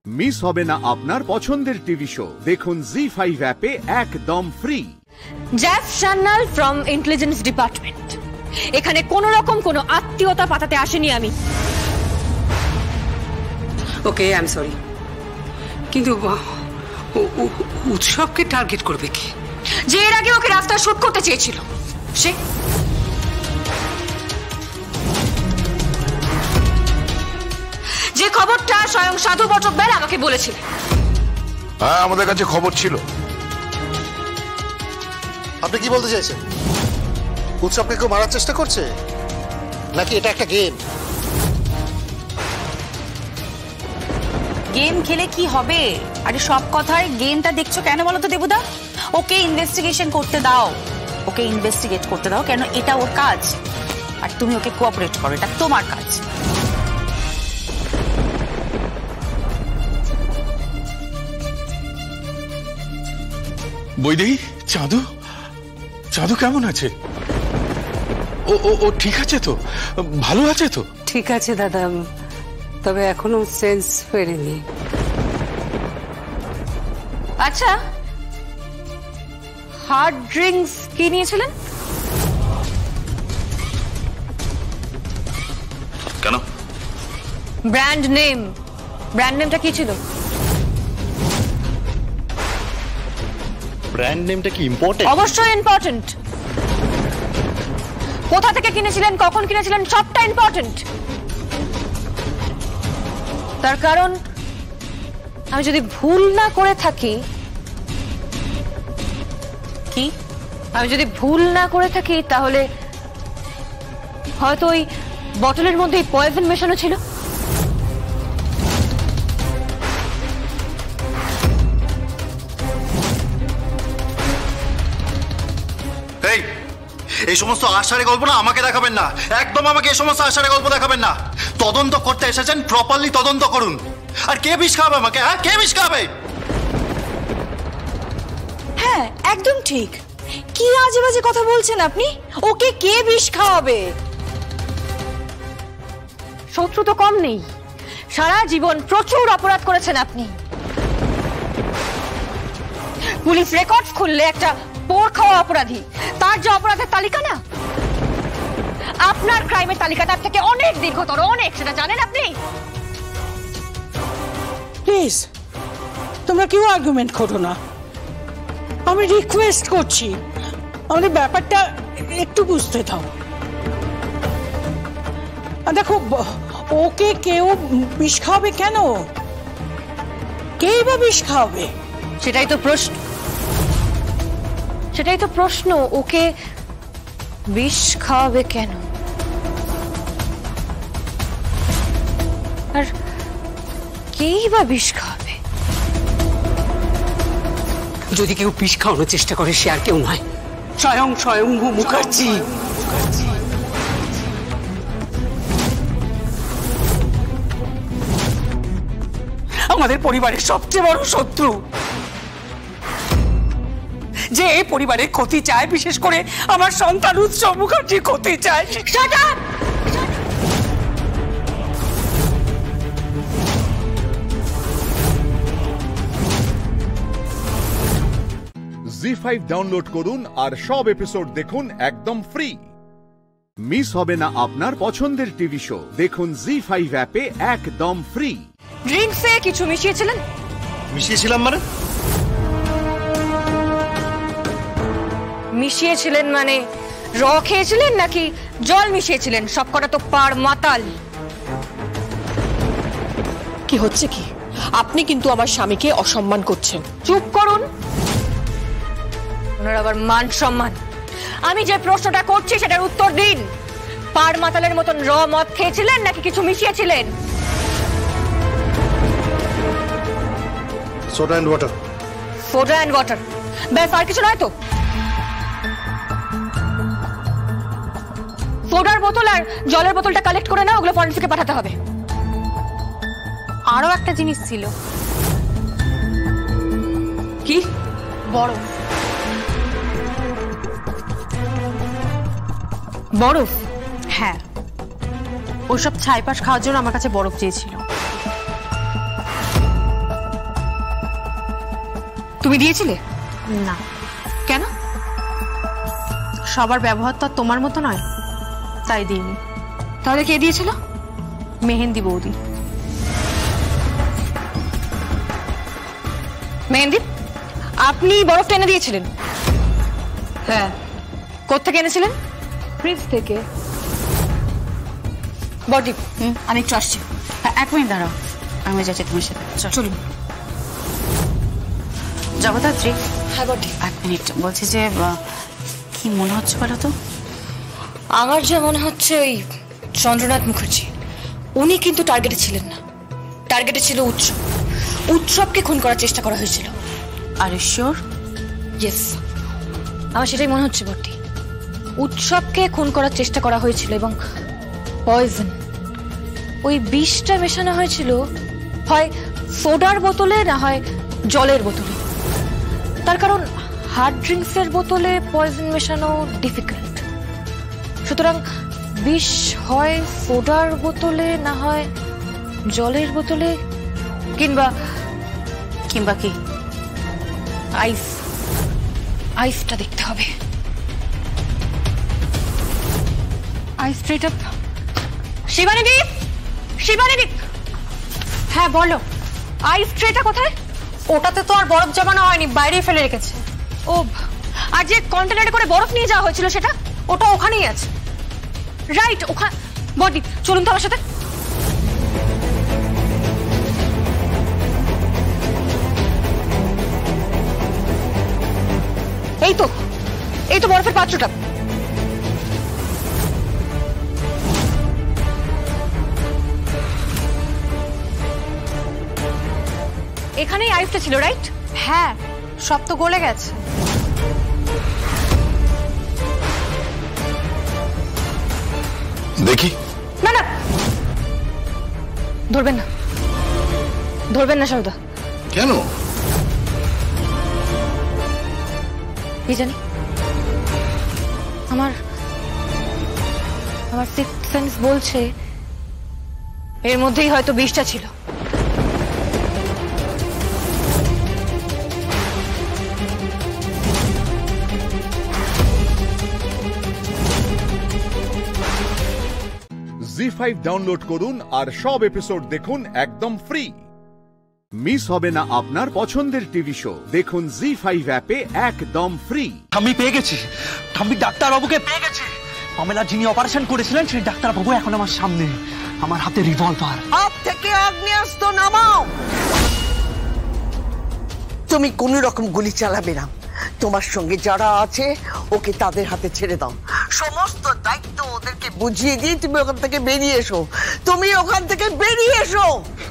[SPEAKER 1] মিস হবে না আপনার পছন্দের টিভি শো, দেখুন জি5 অ্যাপে একদম free.
[SPEAKER 2] Jeff Sanyal from intelligence department. এখানে কোনো রকম কোনো আত্মীয়তা পাতাতে আসেনি আমি।
[SPEAKER 13] ওকে, আই এম সরি, কিন্তু উৎসবকে টার্গেট করবে কি?
[SPEAKER 2] যে এর আগে ওকে রাস্তায় শুট করতে চেয়েছিল সে। যে খবরটা স্বয়ং সাধু বটকবেল আমাকে বলেছিল।
[SPEAKER 14] হ্যাঁ, আমাদের কাছে খবর ছিল।
[SPEAKER 15] আপনি কি বলতে চাইছেন? উৎসবকে কেউ মারার চেষ্টা করছে নাকি এটা একটা গেম?
[SPEAKER 16] গেম খেলে কি হবে? আরে সব কথায় গেমটা দেখছো কেন বলো তো দেবুদা? ওকে ইনভেস্টিগেশন করতে দাও, ওকে ইনভেস্টিগেট করতে দাও, কেন এটা ওর কাজ, আর তুমি ওকে কোঅপারেট করো, এটা তোমার কাজ।
[SPEAKER 17] বৈদেহী, চাঁদু চাঁদু কেমন আছে? ও ঠিক আছে তো? ভালো আছে তো?
[SPEAKER 13] ঠিক আছে দাদা, তবে এখনো সেন্স ফেরেনি।
[SPEAKER 2] আচ্ছা, হার্ড ড্রিঙ্কস কি নিয়েছিলেন?
[SPEAKER 17] কেন?
[SPEAKER 2] ব্র্যান্ড নেমটা কি ছিল?
[SPEAKER 17] ব্র্যান্ড নেমটা কি ইম্পর্টেন্ট?
[SPEAKER 2] অবশ্যই ইম্পর্টেন্ট। কোথা থেকে কিনেছিলেন, কখন কিনেছিলেন, সবটা ইম্পর্টেন্ট। তার কারণ আমি যদি ভুল না করে থাকি, কি আমি যদি ভুল না করে থাকি তাহলে হয়তো ওই বটলের মধ্যে পয়জন মেশানো ছিল।
[SPEAKER 15] এই সমস্ত আশারে গল্প না আমাকে দেখাবেন না, একদম আমাকে এই সমস্ত আশারে গল্প দেখাবেন না। তদন্ত করতে এসেছেন, প্রপারলি তদন্ত করুন। আর কে বিষ খাবে আমাকে? হ্যাঁ, কে বিষ খাবে?
[SPEAKER 16] হ্যাঁ, একদম ঠিক। কি আজে বাজে কথা বলছেন আপনি? ওকে কে বিষ খাওয়াবে?
[SPEAKER 2] শত্রু তো কম নেই, সারা জীবন প্রচুর অপরাধ করেছেন আপনি। পুলিশ রেকর্ড খুললে একটা পোড় খাওয়া অপরাধী, তার যে অপরাধের তালিকা না, আপনার ক্রাইমের তালিকা তার থেকে অনেক দীর্ঘতর, অনেক, সেটা জানেন আপনি?
[SPEAKER 6] প্লিজ তোমরা কেউ আর্গুমেন্ট করো না, আমি রিকোয়েস্ট করছি, আমাদের ব্যাপারটা একটু বুঝতে দাও। দেখো, ওকে কেউ বিষ খাওয়াবে কেন? কেই বা বিষ খাওয়াবে?
[SPEAKER 2] সেটাই তো প্রশ্ন, ওকে বিষ খাওয়াবে কেন?
[SPEAKER 18] আর কেই বা বিষ খাওয়াবে?
[SPEAKER 13] যদি কেউ বিষ খাওয়ানোর চেষ্টা করে সে আর কেউ নয়, স্বয়ং স্বয়ংভূ মুখার্জি। আমাদের পরিবারের সবচেয়ে বড় শত্রু, যে এই পরিবারের ক্ষতি চায়, বিশেষ করে আমার সন্তান উৎসব মুখার্জির ক্ষতি চায়।
[SPEAKER 1] জি5 ডাউনলোড করুন আর সব এপিসোড দেখুন একদম ফ্রি। মিস হবে না আপনার পছন্দের টিভি শো, দেখুন জি5 অ্যাপে একদম ফ্রি।
[SPEAKER 18] ড্রিঙ্কসে কিছু মিশিয়েছিলেন?
[SPEAKER 15] মিশিয়েছিলাম মানে?
[SPEAKER 18] মিশিয়েছিলেন মানে র খেয়েছিলেন নাকি জল মিশিয়েছিলেন? সবকটা তো পাড় মাতাল।
[SPEAKER 19] কি হচ্ছে কি? আপনি কিন্তু আমার স্বামীকে অসম্মান করছেন।
[SPEAKER 18] চুপ করুন। ওনার আবার মান সম্মান। আমি যে প্রশ্নটা করছি সেটার উত্তর দিন। পাড় মাতালের মতন র মদ খেয়েছিলেন নাকি কিছু মিশিয়েছিলেন?
[SPEAKER 15] Soda and water.
[SPEAKER 18] Soda and water, ব্যাস, আর কিছু নয় তো? সোডার বোতল আর জলের বোতলটা কালেক্ট করে না, ওগুলো ফরেন্সিকে পাঠাতে হবে।
[SPEAKER 16] আরো একটা জিনিস ছিল।
[SPEAKER 18] কি?
[SPEAKER 16] বরফ। বরফ? হ্যাঁ, ওইসব ছাইপাশ খাওয়ার জন্য আমার কাছে বরফ চেয়েছিল।
[SPEAKER 18] তুমি দিয়েছিলে?
[SPEAKER 16] না।
[SPEAKER 18] কেন?
[SPEAKER 16] সবার ব্যবহার তো তোমার মতো নয়, তাই দিইনি।
[SPEAKER 18] তাহলে কে দিয়েছিল?
[SPEAKER 16] মেহেন্দি বৌদি।
[SPEAKER 18] মেহেন্দি? আপনি বরফ টেনে দিয়েছিলেন?
[SPEAKER 16] হ্যাঁ।
[SPEAKER 18] কোত্থেকে এনেছিলেন?
[SPEAKER 16] ফ্রিজ থেকে।
[SPEAKER 18] বডি, আমি একটু আসছি।
[SPEAKER 16] এক মিনিট দাঁড়াও, আমি যাচ্ছি তোমার সাথে।
[SPEAKER 18] চলুন।
[SPEAKER 16] জগদ্ধাত্রী।
[SPEAKER 18] হ্যাঁ বডি।
[SPEAKER 16] এক মিনিট, বলছি যে কি মনে হচ্ছে বলো তো?
[SPEAKER 18] আমার যা মনে হচ্ছে ওই চন্দ্রনাথ মুখার্জি, উনি কিন্তু টার্গেটে ছিলেন না। টার্গেটে ছিল উৎসব। উৎসবকে খুন করার চেষ্টা করা হয়েছিল।
[SPEAKER 16] আর শিওর?
[SPEAKER 18] ইয়েস, আমার সেটাই মনে হচ্ছে বডি। উৎসবকে খুন করার চেষ্টা করা হয়েছিল এবং পয়জন, ওই বিষটা মেশানো হয়েছিল হয় সোডার বোতলে না হয় জলের বোতলে। তার কারণ হার্ড ড্রিঙ্কসের বোতলে পয়জন মেশানো ডিফিকাল্ট। সুতরাং বিষ হয় সোডার বোতলে না হয় জলের বোতলে, কিংবা
[SPEAKER 16] কিংবা কি
[SPEAKER 18] আইস। আইসটা দেখতে হবে। আইস স্ট্রেট আপ। শিবানী, শিবানী।
[SPEAKER 16] হ্যাঁ বলো।
[SPEAKER 18] আইস ট্রেটা কোথায়?
[SPEAKER 16] ওটাতে তো আর বরফ জমানো হয়নি, বাইরে ফেলে রেখেছে।
[SPEAKER 18] ও, আর যে কন্টেনারে করে বরফ নিয়ে যাওয়া হয়েছিল সেটা? ওটা ওখানেই আছে। রাইট, ওখানে। বডি, চলুন তো আমার সাথে। এই তো বরফের পাত্রটা। এখানেই আইসটা ছিল, রাইট?
[SPEAKER 16] হ্যাঁ, সব তো গলে গেছে।
[SPEAKER 14] দেখি।
[SPEAKER 18] না না, ধরবেন না, ধরবেন না সারদা।
[SPEAKER 14] কেন?
[SPEAKER 18] কি জানি, আমার সিক্সথ সেন্স বলছে এর মধ্যেই হয়তো বিষটা ছিল।
[SPEAKER 1] জি5 ডাউনলোড করুন আর সব এপিসোড দেখুন একদম ফ্রি। মিস হবে না আপনার পছন্দের টিভি শো, দেখুন জি5 অ্যাপে একদম ফ্রি।
[SPEAKER 15] আমি পেয়ে গেছি, আমি ডাক্তারবাবুকে পেয়ে গেছি। পামেলা যিনি অপারেশন করেছিলেন সেই ডাক্তারবাবু এখন আমার সামনে, আমার হাতে রিভলভার।
[SPEAKER 20] হাত থেকে আগ্নেয়াস্ত্র নামাও। তুমি কোন রকম গুলি চালাবে না। তোমার সঙ্গে যারা আছে ওকে তাদের হাতে ছেড়ে দাও। সমস্ত দায়িত্ব ওদেরকে স্বামীকে বুঝিয়ে দিয়ে তুমি ওখান থেকে বেরিয়ে এসো। তুমি ওখান থেকে বেরিয়ে এসো।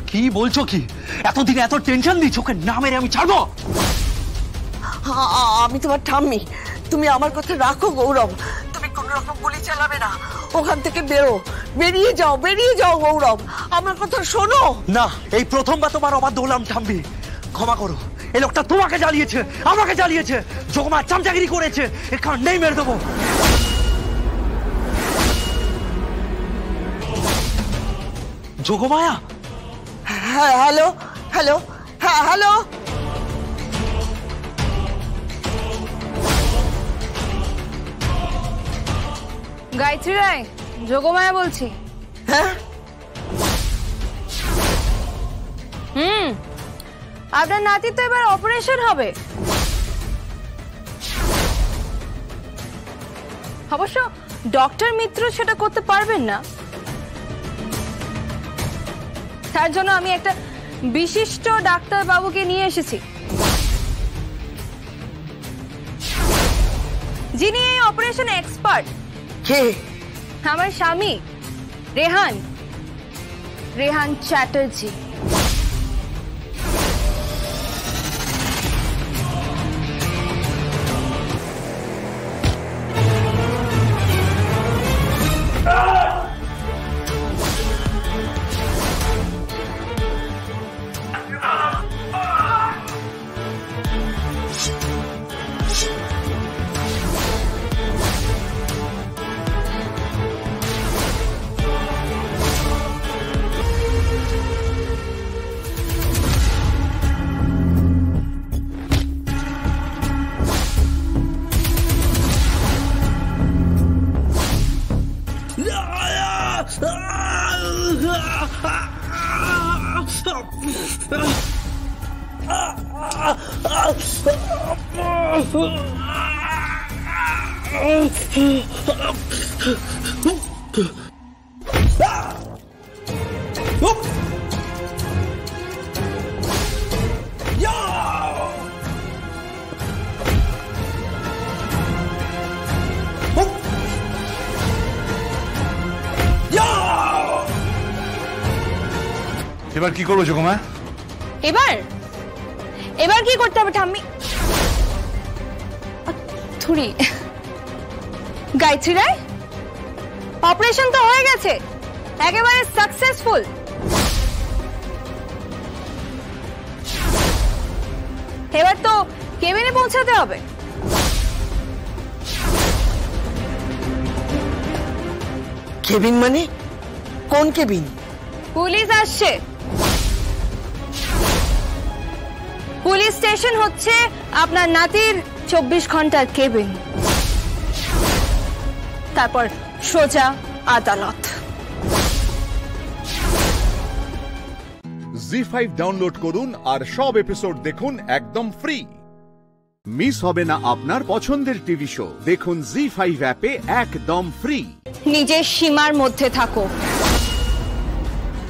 [SPEAKER 15] কি বলছো কি? এতদিন এত টেনশন দিচ্ছ, ওকে না মেরে আমি ছাড়বো?
[SPEAKER 20] আমি তোমার ঠাম্মি, তুমি আমার কথা রাখো গৌরব। তুমি কোন রকম গুলি চালাবে না। ওখান থেকে বেরিয়ে যাও গৌরব, আমার কথা শোনো।
[SPEAKER 15] না, এই প্রথমবার তোমার অবাধ্য হলাম ঠাম্মি, ক্ষমা করো। এই লোকটা তোমাকে জ্বালিয়েছে, আমাকে জ্বালিয়েছে, যোগমা চামচাগিরি করেছে, এখান নেই মেরে দেবো। যোগমায়া?
[SPEAKER 20] হ্যাঁ, হ্যালো হ্যালো, হ্যাঁ হ্যালো।
[SPEAKER 18] গায়ত্রী রায়, যোগমায়া বলছি।
[SPEAKER 20] হ্যাঁ,
[SPEAKER 18] আপনার নাতি তো এবার অপারেশন হবে। অবশ্য ডক্টর মিত্র সেটা করতে পারবেন না, তার জন্য আমি একটা বিশিষ্ট ডাক্তার বাবুকে নিয়ে এসেছি, যিনি এই অপারেশন এক্সপার্ট।
[SPEAKER 20] কে?
[SPEAKER 18] আমার স্বামী রেহান চ্যাটার্জি।
[SPEAKER 14] এবার কি করবো যোগমা?
[SPEAKER 18] এবার কি করতে হবে ঠাম্মি? থুড়ি গায়ত্রী রায়, অপারেশন তো হয়ে গেছে, একেবারে সাকসেসফুল। এবার তো কেবিনে পৌঁছাতে হবে।
[SPEAKER 20] কেবিন মানে? কোন কেবিন?
[SPEAKER 18] পুলিশ আসছে। পুলিশ স্টেশন হচ্ছে আপনার নাতির 24 ঘন্টার কেবিন, তারপর সোজা আদালত।
[SPEAKER 1] জি5 ডাউনলোড করুন আর সব এপিসোড দেখুন একদম ফ্রি। মিস হবে না আপনার পছন্দের টিভি শো, দেখুন জি5 অ্যাপে একদম ফ্রি।
[SPEAKER 18] নিজের সীমার মধ্যে থাকো।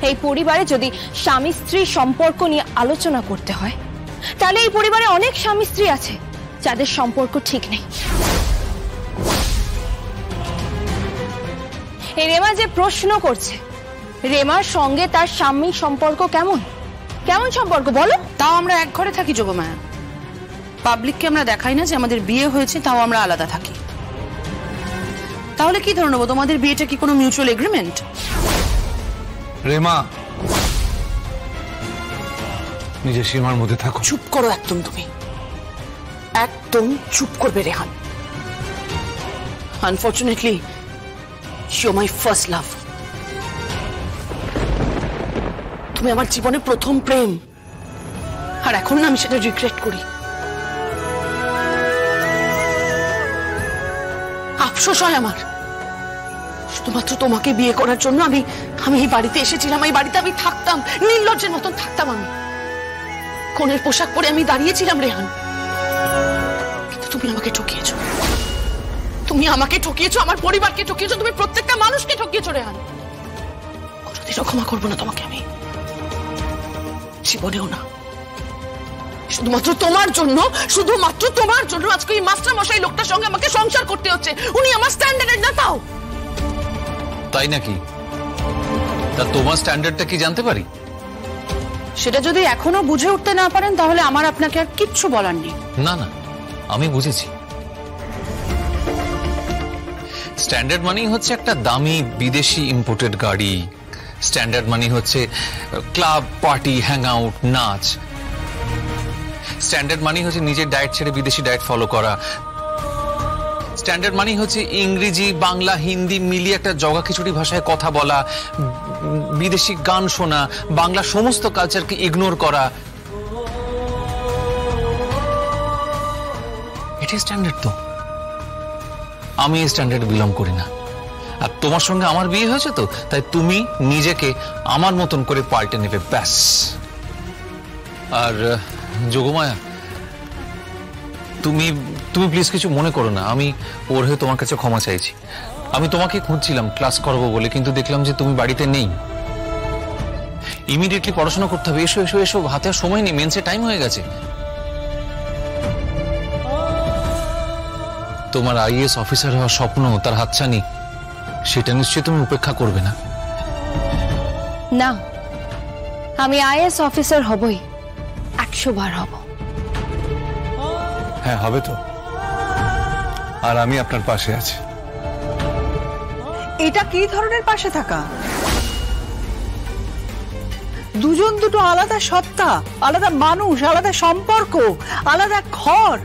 [SPEAKER 18] এই পরিবারে যদি স্বামী স্ত্রীর সম্পর্ক নিয়ে আলোচনা করতে হয়, তাহলে এই পরিবারে অনেক স্বামী স্ত্রী আছে যাদের সম্পর্ক ঠিক নেই। এই রেমা যে প্রশ্ন করছে, রেমার সঙ্গে তার স্বামীর সম্পর্ক কেমন সম্পর্ক বলো?
[SPEAKER 16] তাও আমরা এক ঘরে থাকি যোগমায়া, পাবলিককে আমরা দেখাই না যে আমাদের বিয়ে হয়েছে, তাও আমরা আলাদা থাকি। তাহলে কি ধরে নেবো তোমাদের বিয়েটা কি কোনো মিউচুয়াল এগ্রিমেন্ট?
[SPEAKER 14] রেমা, নিজের সীমার মধ্যে থাকো।
[SPEAKER 13] চুপ করো একদম, তুমি একদম চুপ করবে Rehan. Unfortunately you are my first love. তুমি আমার জীবনে প্রথম প্রেম, আর এখন না আমি সেটা রিগ্রেট করি। আফসোস হয় আমার, শুধুমাত্র তোমাকে বিয়ে করার জন্য আমি এই বাড়িতে এসেছিলাম। এই বাড়িতে আমি থাকতাম, নির্লজ্জের মতন থাকতাম। আমি কোনের পোশাক পরে আমি দাঁড়িয়েছিলাম রেহান, কিন্তু তুমি আমাকে ঠকিয়েছো। তুমি আমাকে ঠকিয়েছো, আমার পরিবারকে ঠকিয়েছো, তুমি প্রত্যেকটা মানুষকে ঠকিয়েছো রেহান। কোনোদিনও ক্ষমা করবো না তোমাকে আমি, জীবনেও না। শুধুমাত্র তোমার জন্য আজকে এই মাস্টার মশাই লোকটার সঙ্গে আমাকে সংসার করতে হচ্ছে। উনি আমার স্ট্যান্ডার্ডের না, তাও
[SPEAKER 21] তাই নাকি? তা তোমার স্ট্যান্ডার্ডটা কি জানতে পারি?
[SPEAKER 16] সেটা যদি এখনো বুঝে উঠতে না পারেন তাহলে আমার আপনাকে আর কিচ্ছু বলার নেই।
[SPEAKER 21] না না, আমি বুঝেছি। স্ট্যান্ডার্ড মানেই হচ্ছে একটা দামি বিদেশি ইম্পোর্টেড গাড়ি। স্ট্যান্ডার্ড মানেই হচ্ছে ক্লাব, পার্টি, হ্যাং আউট, নাচ। স্ট্যান্ডার্ড মানেই হচ্ছে নিজের ডায়েট ছেড়ে বিদেশি ডায়েট ফলো করা। স্ট্যান্ডার্ড মানেই হচ্ছে ইংরেজি, বাংলা, হিন্দি মিলিয়ে একটা জগা খিচুড়ি ভাষায় কথা বলা, বিদেশি গান শোনা, বাংলা সমস্ত কালচারকে ইগনোর করা। এটাই স্ট্যান্ডার্ড। তো আমি এই স্ট্যান্ডার্ড বিলং করি না। আর তোমার সঙ্গে আমার বিয়ে হয়েছে, তো তাই তুমি নিজেকে আমার মতন করে পাল্টে নেবে, ব্যাস। আর যোগমায়া, তুমি তুমি প্লিজ কিছু মনে করো না। আমি ওর হয়ে তোমার কাছে ক্ষমা চাইছি। আমি তোমাকে খুঁজছিলাম ক্লাস করবো বলে, কিন্তু দেখলাম যে তুমি বাড়িতে নেই। ইমিডিয়েটলি পড়াশোনা করতে হবে। এসো এসো এসো, হাতে আর সময় নেই, মেন্সে টাইম হয়ে গেছে। তোমার আইএএস অফিসার হওয়ার স্বপ্ন, তার হাতছানি, সেটা নিশ্চয়ই তুমি উপেক্ষা করবে না।
[SPEAKER 18] না, আমি আইএএস অফিসার হবই, 100 বার হব।
[SPEAKER 14] হ্যাঁ, হবে তো। আর আমি আপনার পাশে আছি।
[SPEAKER 20] এটা কি ধরনের পাশে থাকা? দুজন দুটো আলাদা সত্তা, আলাদা মানুষ, আলাদা সম্পর্ক, আলাদা ঘর।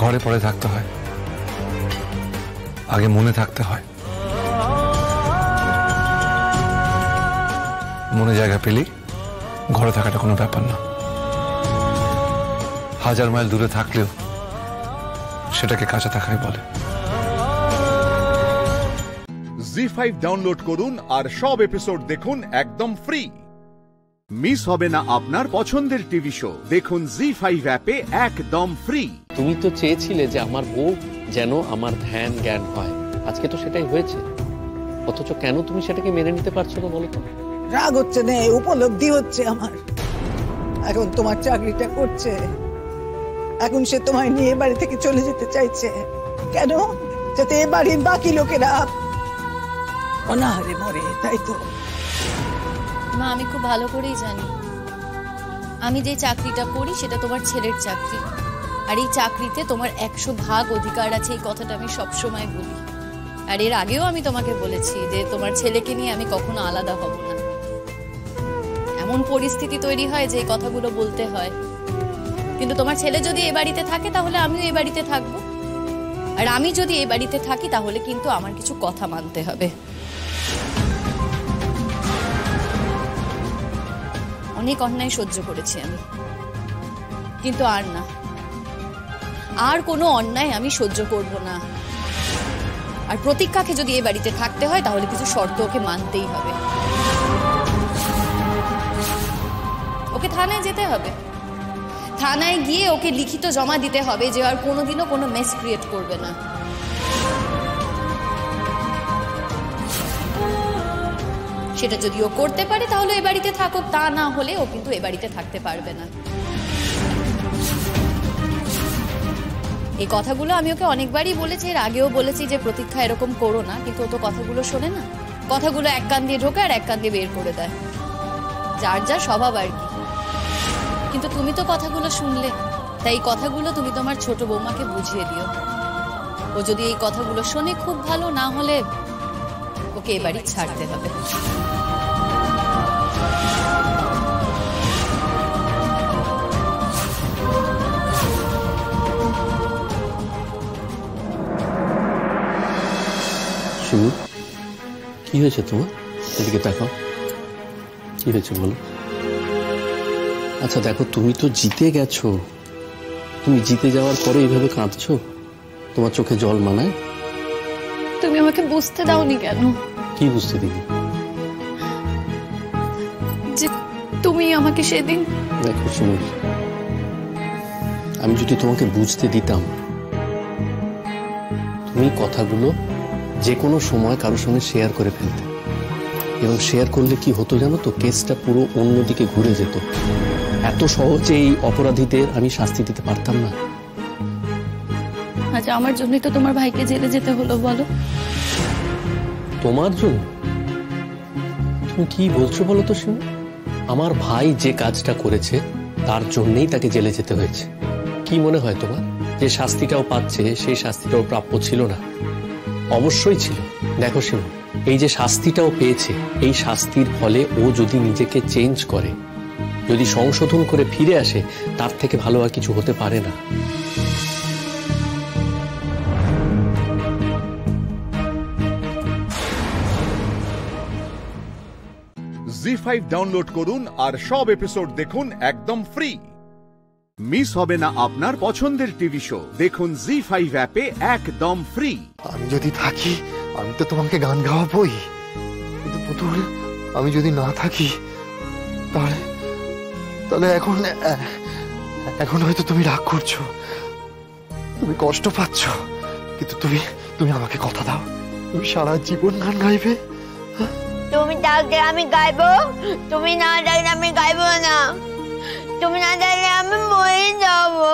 [SPEAKER 14] ঘরে পড়ে থাকতে হয়, আগে মনে থাকতে হয়। মনে জায়গা পেলি ঘরে থাকাটা কোনো ব্যাপার না। 1000 মাইল দূরে থাকলেও সেটাকে কাছে থাকাই বলে।
[SPEAKER 1] জি5 ডাউনলোড করুন আর সব এপিসোড দেখুন একদম ফ্রি। মিস হবে না আপনার পছন্দের টিভি শো। দেখুন জি5 অ্যাপে একদম ফ্রি।
[SPEAKER 22] তুমি তো চেয়েছিলে যে আমার বউ যেন আমার ধ্যান জ্ঞান হয়, আজকে তো সেটাই হয়েছে। অথচ কেন তুমি সেটাকে মেনে নিতে পারছো না বলো তো?
[SPEAKER 20] রাগ হচ্ছে না, উপলব্ধি হচ্ছে আমার। এখন তোমার চাকরিটা করছে, এখন সে তোমায় নিয়ে বাড়ি থেকে চলে যেতে চাইছে। কেন? যাতে এ বাড়ির বাকি লোকেরা অনাহারে মরে, তাই তো?
[SPEAKER 18] মা, আমি খুব ভালো করেই জানি আমি যে চাকরিটা করি সেটা তোমার ছেলের চাকরি, আর এই চাকরিতে তোমার 100 ভাগ অধিকার আছে। এই কথাটা আমি সবসময় বলি, আর এর আগেও আমি তোমাকে বলেছি যে তোমার ছেলেকে নিয়ে আমি কখনো আলাদা হব না। এমন পরিস্থিতি তৈরি হয় যে এই কথাগুলো বলতে হয়, কিন্তু তোমার ছেলে যদি এ বাড়িতে থাকে তাহলে আমিও এ বাড়িতে থাকবো, আর আমি যদি এ বাড়িতে থাকি তাহলে কিন্তু আমার কিছু কথা মানতে হবে। অনেক অন্যায় সহ্য করেছি আমি, কিন্তু আর না, আর কোনো অন্যায় আমি সহ্য করব না। আর প্রতীক্ষাকে যদি এ বাড়িতে থাকতে হয় তাহলে কিছু শর্ত ওকে মানতেই হবে। ওকে থানায় যেতে হবে, থানায় গিয়ে ওকে লিখিত জমা দিতে হবে যে আর কোনোদিনও কোনো মেস ক্রিয়েট করবে না। সেটা যদি ও করতে পারে তাহলে এ বাড়িতে থাকুক, তা না হলে ও কিন্তু এ বাড়িতে থাকতে পারবে না। এই কথাগুলো আমি ওকে অনেকবারই বলেছি, এর আগেও বলেছি যে প্রতীক্ষা এরকম করো না, কিন্তু ও তো কথাগুলো শোনে না। কথাগুলো এক কান দিয়ে ঢোকে আর এক কান দিয়ে বের করে দেয়, যার যা স্বভাব আর কি। কিন্তু তুমি তো কথাগুলো শুনলে, তাই এই কথাগুলো তুমি তোমার ছোট বৌমাকে বুঝিয়ে দিও। ও যদি এই কথাগুলো শোনে খুব ভালো, না হলে ওকে এ বাড়ি ছাড়তে হবে।
[SPEAKER 22] শিবু, কি হয়েছে তোমার? এদিকে তাকাও, কি হয়েছে বলো। আচ্ছা দেখো, তুমি তো জিতে গেছো, তুমি জিতে যাওয়ার পরে এইভাবে কাঁদছো, তোমার চোখে জল মানায়?
[SPEAKER 18] তুমি আমাকে বুঝতে দাওনি কেন?
[SPEAKER 22] কি বুঝতে দিবি?
[SPEAKER 18] যে তুমি আমাকে সেদিন।
[SPEAKER 22] দেখো শুনুন, আমি যদি তোমাকে বুঝতে দিতাম, তুমি কথাগুলো যে কোনো সময় কারোর সঙ্গে শেয়ার করে ফেলতে, এবং শেয়ার করলে কি হতো জানো তো, কেসটা পুরো অন্যদিকে ঘুরে যেত। এত সহজে এই অপরাধীদের আমি শাস্তি দিতে পারতাম না।
[SPEAKER 18] আচ্ছা, আমার জন্যই তো তোমার ভাইকে জেলে যেতে হলো, বলো।
[SPEAKER 22] তোমার জন্য? তুমি কি বলছো বলো তো সিমু? আমার ভাই যে কাজটা করেছে তার জন্যই তাকে জেলে যেতে হয়েছে। কি মনে হয় তোমার যে শাস্তিটাও পাচ্ছে সেই শাস্তিটাও প্রাপ্য ছিল না? অবশ্যই ছিল। দেখো সিমু, এই যে শাস্তিটাও পেয়েছে, এই শাস্তির ফলে ও যদি নিজেকে চেঞ্জ করে, যদি সংশোধন করে ফিরে আসে, তার থেকে ভালো আর কিছু হতে পারে না।
[SPEAKER 1] জি5 ডাউনলোড করুন আর সব এপিসোড দেখুন একদম ফ্রি। মিস হবে না আপনার পছন্দের টিভি শো। দেখুন জি5 অ্যাপে একদম ফ্রি।
[SPEAKER 3] আমি যদি থাকি আমি তো তোমাকে গান গাওয়াবই, কিন্তু পুতুল আমি যদি না থাকি তাহলে এখন হয়তো তুমি রাগ করছো, তুমি কষ্ট পাচ্ছ, কিন্তু তুমি আমাকে কথা দাও, তুমি সারা জীবন গান গাইবে।
[SPEAKER 4] তুমি ডাকলে আমি গাইবো, তুমি না ডাকলে আমি গাইবো না, তুমি না ডাকলে আমি মরে যাবো।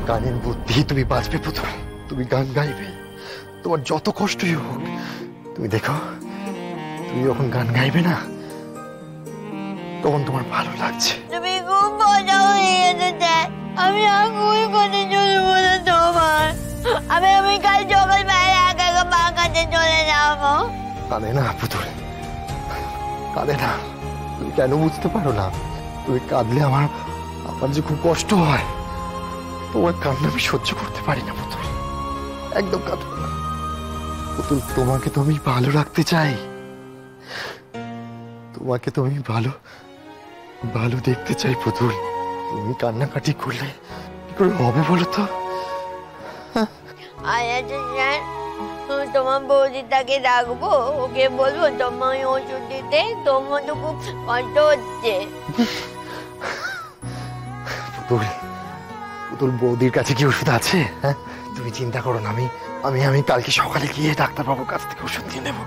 [SPEAKER 3] গানের বুদ্ধি তুমি বাঁচবে পুতুল, তুমি গান গাইবে, তোমার যত কষ্টই হোক। তুমি দেখো, তুমি যখন গান গাইবে না তখন তোমার ভালো লাগছে।
[SPEAKER 4] তুমি খুব মজা হয়ে গেছে, আমি আগুন করে চলবো না তোমার। আমি কাল সকালবেলা একা একা মা কাছে চলে যাবো।
[SPEAKER 3] কাঁদে না পুতুল, কাঁদে না। তুমি কেন বুঝতে পারো না? তুমি কাঁদলে আমার যে খুব কষ্ট হয়। তোমার কান্না আমি সহ্য করতে পারি না পুতুল, একদম কাঁদবে না পুতুল। তোমাকে তো আমি ভালো রাখতে চাই, তোমাকে তো আমি ভালো দেখতে চাই পুতুল। তুমি কান্নাকাটি করলে কি করে হবে বলো তো?
[SPEAKER 4] তোমার বৌদিটাকে রাখবো, ওকে বলবো তোমার ওষুধ দিতে, তোমার তো খুব কষ্ট হচ্ছে।
[SPEAKER 3] পুতুল বৌদির কাছে কি ওষুধ আছে? হ্যাঁ, তুমি চিন্তা করো না, আমি কালকে সকালে গিয়ে ডাক্তারবাবুর কাছ থেকে ওষুধ নিয়ে নেব।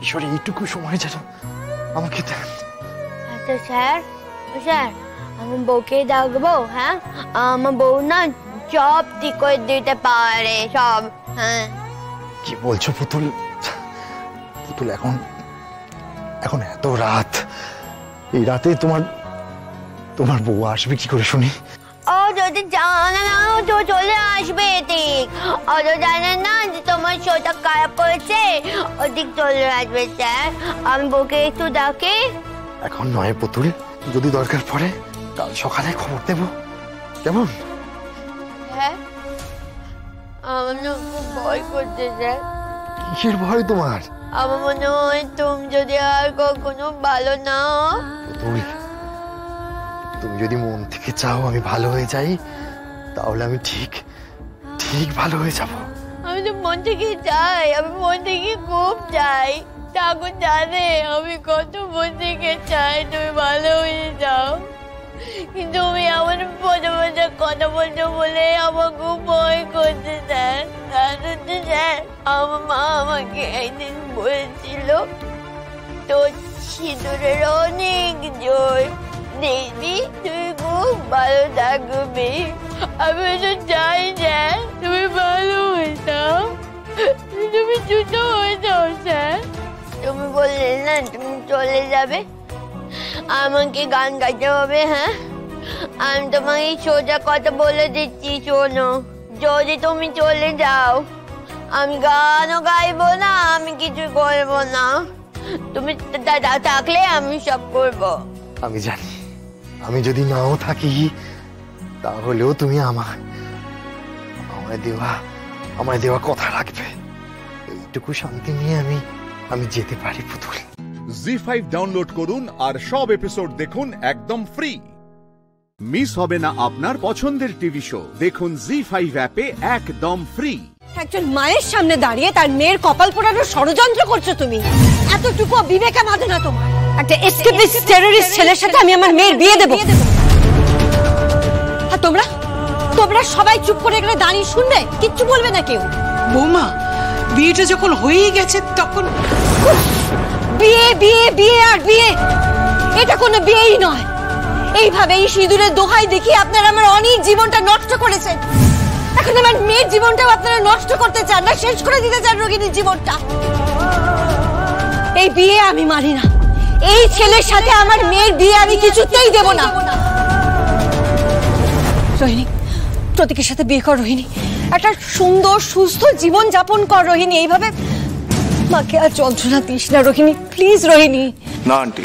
[SPEAKER 3] ঈশ্বর এইটুকু সময় যেন আমাকে দেন।
[SPEAKER 4] আচ্ছা স্যার আমি বউকে ডাকবো? হ্যাঁ, আমার বউ না সব ঠিক করে দিতে পারে, সব। হ্যাঁ,
[SPEAKER 3] কি বলছো পুতুল? পুতুল এখন এত রাত, এই রাতে তোমার বউ আসবে কি করে শুনি?
[SPEAKER 4] ও যদি জানে না তো চলে আসবে ঠিক, ও তো জানে না যে তোমার শোটা খারাপ করেছে, ও ঠিক চলে আসবে স্যার। আমি বউকে একটু ডাকি।
[SPEAKER 3] এখন নয় পুতুল, যদি দরকার পড়ে কাল সকালে খবর দেব, কেমন?
[SPEAKER 4] হ্যাঁ, আমার খুব ভয় করছে স্যার।
[SPEAKER 3] কিসের ভয় তোমার?
[SPEAKER 4] আমার মনে হয় তুমি যদি আর কখনো ভালো না হও।
[SPEAKER 3] তুমি যদি মন থেকে চাও আমি ভালো হয়ে যাই, তাহলে আমি ঠিক ভালো হয়ে যাব।
[SPEAKER 4] আমি তো মন থেকে চাই, আমি মন থেকে খুব চাই। ঠাকুর জানে আমি কত মন থেকে চাই তুমি ভালো হয়ে যাও, কিন্তু আমি আমার পদে কথা বলছো বলে আমার খুব ভয় করছে স্যার। স্যার, আমার মা আমাকে একদিন বলেছিল তোর সিঁদুরের অনেক জোর, দেখবি তুই খুব ভালো থাকবি। আমি তো চাই স্যার তুমি ভালো হয়ে যাও, তুমি দ্রুত হয়ে যাও স্যার। তুমি বললে না তুমি চলে যাবে, আমাকে গান গাইতে হবে। হ্যাঁ, আমি তোমাকে সোজা কথা বলে দিচ্ছি, শোনো, যদি তুমি চলে যাও আমি গানও গাইবো না, আমি কিছু করবো না। তুমি থাকলে আমি সব করবো।
[SPEAKER 3] আমি জানি আমি যদি নাও থাকি তাহলেও তুমি আমায় দেওয়া কথা রাখবে। এইটুকু শান্তি নিয়ে আমি যেতে পারি পুতুল।
[SPEAKER 1] জি5 ডাউনলোড করুন আর সব এপিসোড দেখুন একদম ফ্রি। মিস হবে না আপনার পছন্দের টিভি শো। দেখুন জি5 অ্যাপে একদম ফ্রি।
[SPEAKER 2] একজন মায়ের সামনে দাঁড়িয়ে তার মেয়ের কপাল পোড়ানোর ষড়যন্ত্র করছো তুমি, এতটুকু বিবেকে বাঁধে না তোমার? একটা এসকেপিস্ট টেররিস্ট ছেলের সাথে আমি আমার মেয়ের বিয়ে দেব, আর তোমরা সবাই চুপ করে গেলে দাঁড়িয়ে শুনবে, কিচ্ছু বলবে না কেউ?
[SPEAKER 13] বৌমা, বিয়েটা যখন হয়েই গেছে তখন
[SPEAKER 2] বিয়ে বিয়ে বিয়ে আর বিয়ে, এটা কোনো বিয়েই নয়। এইভাবে এই সিঁদুরের দোহাই দেখিয়ে আপনারা আমার অনেক জীবনটা নষ্ট করেছেন।
[SPEAKER 4] এখন আমার মেয়ের জীবনটাও আপনারা নষ্ট করতে চান না, শেষ করে দিতে চান রোহিণীর জীবনটা। এই বিয়ে আমি মানি না, এই ছেলের সাথে আমার মেয়ের বিয়ে আমি কিছুতেই দেব না। রোহিণী, প্রতীকের সাথে বিয়ে কর রোহিণী, একটা সুন্দর সুস্থ জীবন যাপন কর রোহিণী। এইভাবে মাকে আর যন্ত্রণা দিস না রোহিণী, প্লিজ রোহিণী।
[SPEAKER 5] না আন্টি,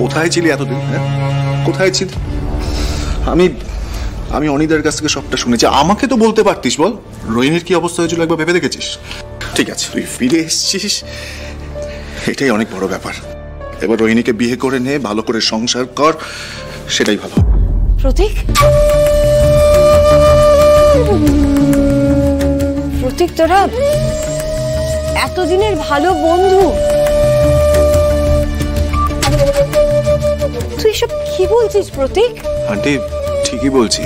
[SPEAKER 8] কোথায় ছিলি এতদিন? হ্যাঁ, কোথায় ছিলি? আমি অনিদার কাছ থেকে সবটা শুনেছি। আমাকে তো বলতে পারতিস, বল রোহিণীর কি অবস্থা হয়েছিল একবার ভেবে দেখেছিস? ঠিক আছে, তুই ফিরে এসেছিস, এটাই অনেক বড় ব্যাপার। এবার রোহিণীকে বিয়ে করে নে, ভালো করে সংসার কর, সেটাই ভালো।
[SPEAKER 4] প্রতীক, প্রতীক তোরা এতদিনের ভালো বন্ধু, তুই এসব কি বলছিস প্রতীক?
[SPEAKER 8] আন্টি ঠিকই বলছি,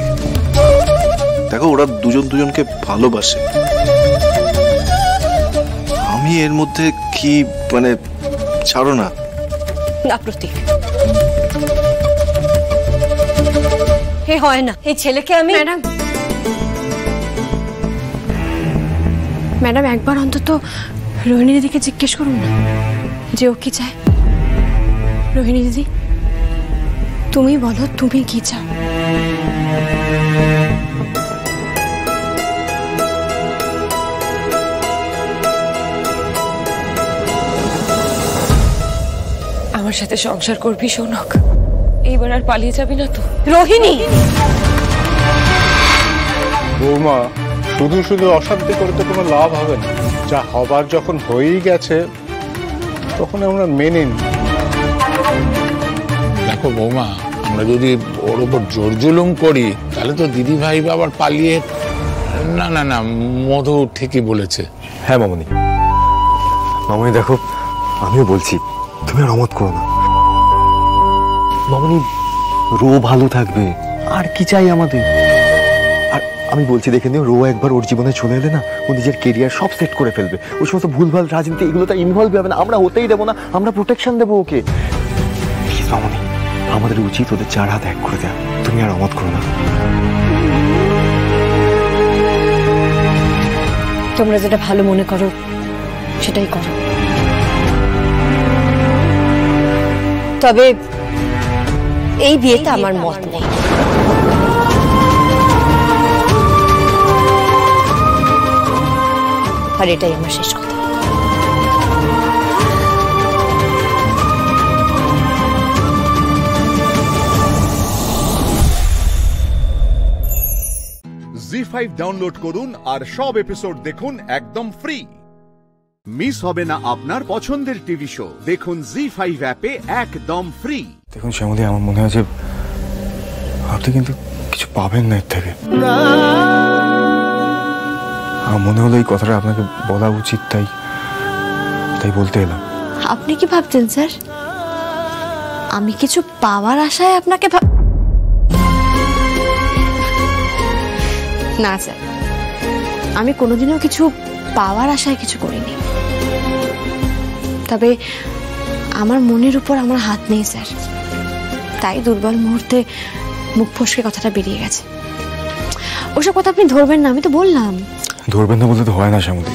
[SPEAKER 8] দেখো ওরা দুজন দুজনকে ভালোবাসে। আমি এর মধ্যে কি মানে ছাড়ো না।
[SPEAKER 4] না প্রতীক, এ হয় না। এই ছেলেকে আমি
[SPEAKER 18] ম্যাডাম একবার অন্তত রোহিণী দিদিকে জিজ্ঞেস করুন না যে ও কি চায়। রোহিণী দিদি, তুমি বলো তুমি কি চাও?
[SPEAKER 19] আমার সাথে সংসার করবি সৌনক, এইবার আর পালিয়ে যাবি না তো?
[SPEAKER 4] রোহিণী,
[SPEAKER 17] বৌমা, শুধু শুধু অশান্তি করে তো কোনো লাভ হবে না। যা হবার যখন হয়েই গেছে তখন আমরা মেনে নিই।
[SPEAKER 23] দেখো বৌমা, আমরা যদি ওর উপর জোর জুলুম করি তাহলে তো দিদি ভাই আবার পালিয়ে। না না না, মধু ঠিকই বলেছে।
[SPEAKER 24] হ্যাঁ মামনি, মামনি দেখো আমিও বলছি, তুমি আর অমত করো না। মামনি, রো ভালো থাকবে, আর কি চাই আমাদের? আর আমি বলছি দেখে নিও, রো একবার ওর জীবনে চলে এলে না, ও নিজের কেরিয়ার সব সেট করে ফেলবে। ওই সমস্ত ভুলভাল রাজনীতি এগুলো তো ইনভলভ হবে না, আমরা হতেই দেবো না, আমরা প্রোটেকশন দেবো ওকে। মামনি, আমাদের উচিত ওদের চার হাত এক করে দেওয়া, তুমি আর অমত করো না।
[SPEAKER 4] তোমরা যেটা ভালো মনে করো সেটাই করো, তবে এই বিয়েতে আমার মত নেই। আর এটাই আমার শেষ কথা।
[SPEAKER 1] জি5 ডাউনলোড করুন আর সব এপিসোড দেখুন একদম ফ্রি। মিস হবে না আপনার পছন্দের টিভি শো, দেখুন জি5 অ্যাপে একদম ফ্রি।
[SPEAKER 24] দেখুন শ্যামলী, আমার মনে হয় যে আপনি কিন্তু কিছু পাবেন না এর থেকে। আমার মনে হলো এই কথাটা আপনাকে বলা উচিত, তাই বলতে এলাম।
[SPEAKER 18] আপনি কি ভাবছেন স্যার আমি কিছু পাওয়ার আশায় আপনাকে না স্যার, আমি কোনোদিনও কিছু পাওয়ার আশায় কিছু করিনি। তবে আমার মনের উপর আমার হাত নেই স্যার, তাই দুর্বল মুহূর্তে মুখ ফসকে কথাটা বেরিয়ে গেছে। ওসব কথা আপনি ধরবেন না, আমি তো বললাম।
[SPEAKER 24] ধরবেন না বলতে তো হয় না শ্যামলী,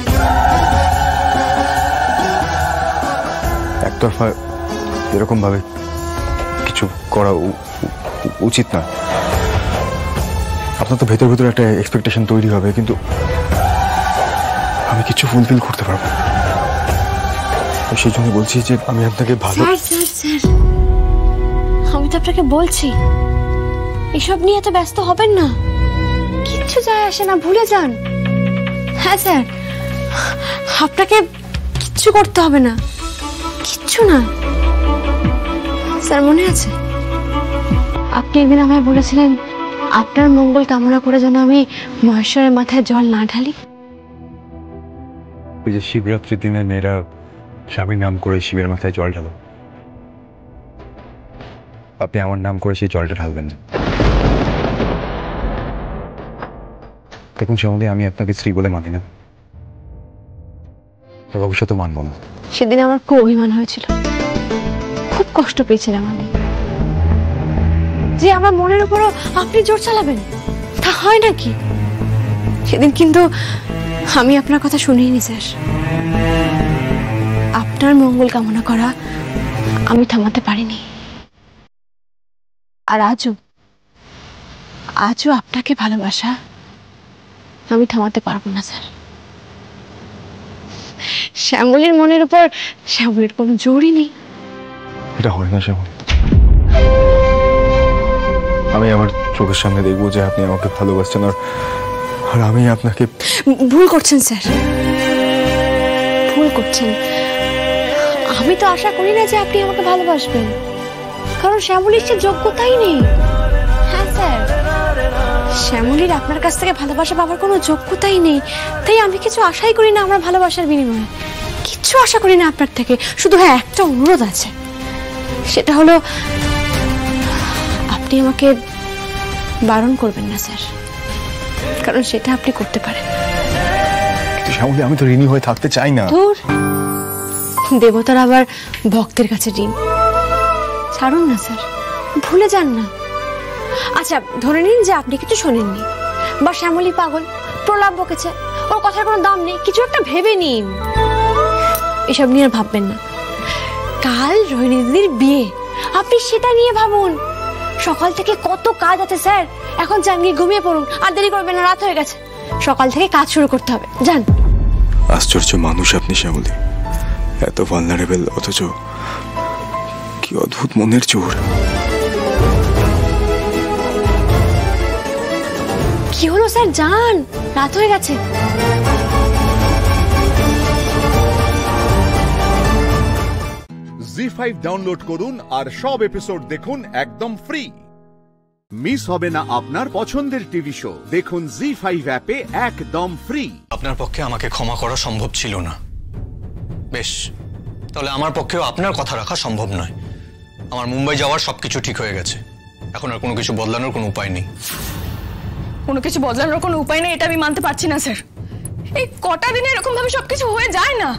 [SPEAKER 24] একতরফা এরকম ভাবে কিছু করা উচিত না। আপনার তো ভেতর ভেতর একটা এক্সপেকটেশন তৈরি হবে, কিন্তু আমি কিছু ফুলফিল করতে পারবো। সেই জন্য বলছি যে আমি আপনাকে ভালো।
[SPEAKER 18] স্যার আমি তো আপনাকে বলছি এসব নিয়ে এত ব্যস্ত হবেন না, কিচ্ছু যায় আসে না, ভুলে যান। হ্যাঁ স্যার, আপনাকে কিচ্ছু করতে হবে না, কিচ্ছু না। স্যার মনে আছে আপনি একদিন আমায় বলেছিলেন আপনার মঙ্গল কামনা করে যেন আমি মহেশ্বরের মাথায় জল না ঢালি।
[SPEAKER 24] ওই যে শিবরাত্রির দিনে মেয়েরা স্বামীর নাম করে শিবের মাথায় জল ঢালো, আপনি আমার নাম করে সেই জলটা ঢালবেন না। দেখুন শ্যামলী, আমি আপনাকে স্ত্রী বলে মানি না, ভবিষ্যতে মানব না।
[SPEAKER 18] সেদিন আমার খুব অভিমান হয়েছিল, খুব কষ্ট পেয়েছিলাম আমি যে আমার মনের উপরও আপনি জোর চালাবেন, তা হয় নাকি? সেদিন কিন্তু আমি আপনার কথা শুনিনি স্যার। আপনার মঙ্গল কামনা করা আমি থামাতে পারিনি, আর আজও আপনাকে ভালোবাসা আমি থামাতে পারবো না স্যার। শ্যামলীর মনের উপর শ্যামলীর কোনো জোরই নেই।
[SPEAKER 24] এটা হয় না শ্যামলী, আমি আমার চোখের সামনে দেখবো যে আপনি আমাকে ভালোবাসছেন, আর আমি আপনাকে।
[SPEAKER 18] ভুল করছেন স্যার, ভুল করছেন। আমি তো আশা করি না যে আপনি আমাকে ভালোবাসবেন, কারণ শ্যামলীর সে যোগ্যতাই নেই। হ্যাঁ স্যার, শ্যামলীর আপনার কাছ থেকে ভালোবাসা পাওয়ার কোনো যোগ্যতাই নেই, তাই আমি কিছু আশাই করি না আমার ভালোবাসার বিনিময়ে, কিচ্ছু আশা করি না আপনার থেকে। শুধু হ্যাঁ, একটা অনুরোধ আছে, সেটা হলো আপনি আমাকে বারণ করবেন না স্যার, কারণ সেটা আপনি করতে পারেন।
[SPEAKER 24] কিন্তু শ্যামলী, আমি তো ঋণী হয়ে থাকতে চাই না।
[SPEAKER 18] ধুর, দেবতার আবার ভক্তের কাছে ঋণ? ছাড়ুন না স্যার, ভুলে যান না। আচ্ছা, ধরে নিন যে আপনি কিছু শোনেননি, বা শ্যামলী পাগল, প্রলাপ বকেছে, ওর কথার কোনো দাম নেই, কিছু একটা ভেবে নিন। এসব নিয়ে আর ভাববেন না। কাল রোহিণী দিদির বিয়ে, আপনি সেটা নিয়ে ভাবুন। সকাল থেকে কত কাজ আছে স্যার, এখন যান গিয়ে ঘুমিয়ে পড়ুন, আর দেরি করবেন না, রাত হয়ে গেছে। সকাল থেকে কাজ শুরু করতে হবে, যান।
[SPEAKER 24] আশ্চর্য মানুষ আপনি শ্যামলী, এত ভালনারেবল, অথচ কি অদ্ভুত মনের জোর।
[SPEAKER 18] কি হলো স্যার, যান, রাত হয়ে গেছে।
[SPEAKER 1] জি5 ডাউনলোড করুন আর সব এপিসোড দেখুন একদম ফ্রি। মিস হবে না আপনার পছন্দের টিভি শো, দেখুন জি5 অ্যাপে একদম ফ্রি।
[SPEAKER 21] আপনার পক্ষে আমাকে ক্ষমা করা সম্ভব ছিল না, বেশ, তাহলে আমার পক্ষেও আপনার কথা রাখা সম্ভব নয়। আমার মুম্বাই যাওয়ার সবকিছু ঠিক হয়ে গেছে, এখন আর কোনো কিছু বদলানোর কোনো উপায় নেই।
[SPEAKER 2] কোনো কিছু বদলানোর কোনো উপায় নেই, এটা আমি মানতে পারছি না স্যার। এই কটা দিনে এরকম ভাবে সবকিছু হয়ে যায় না।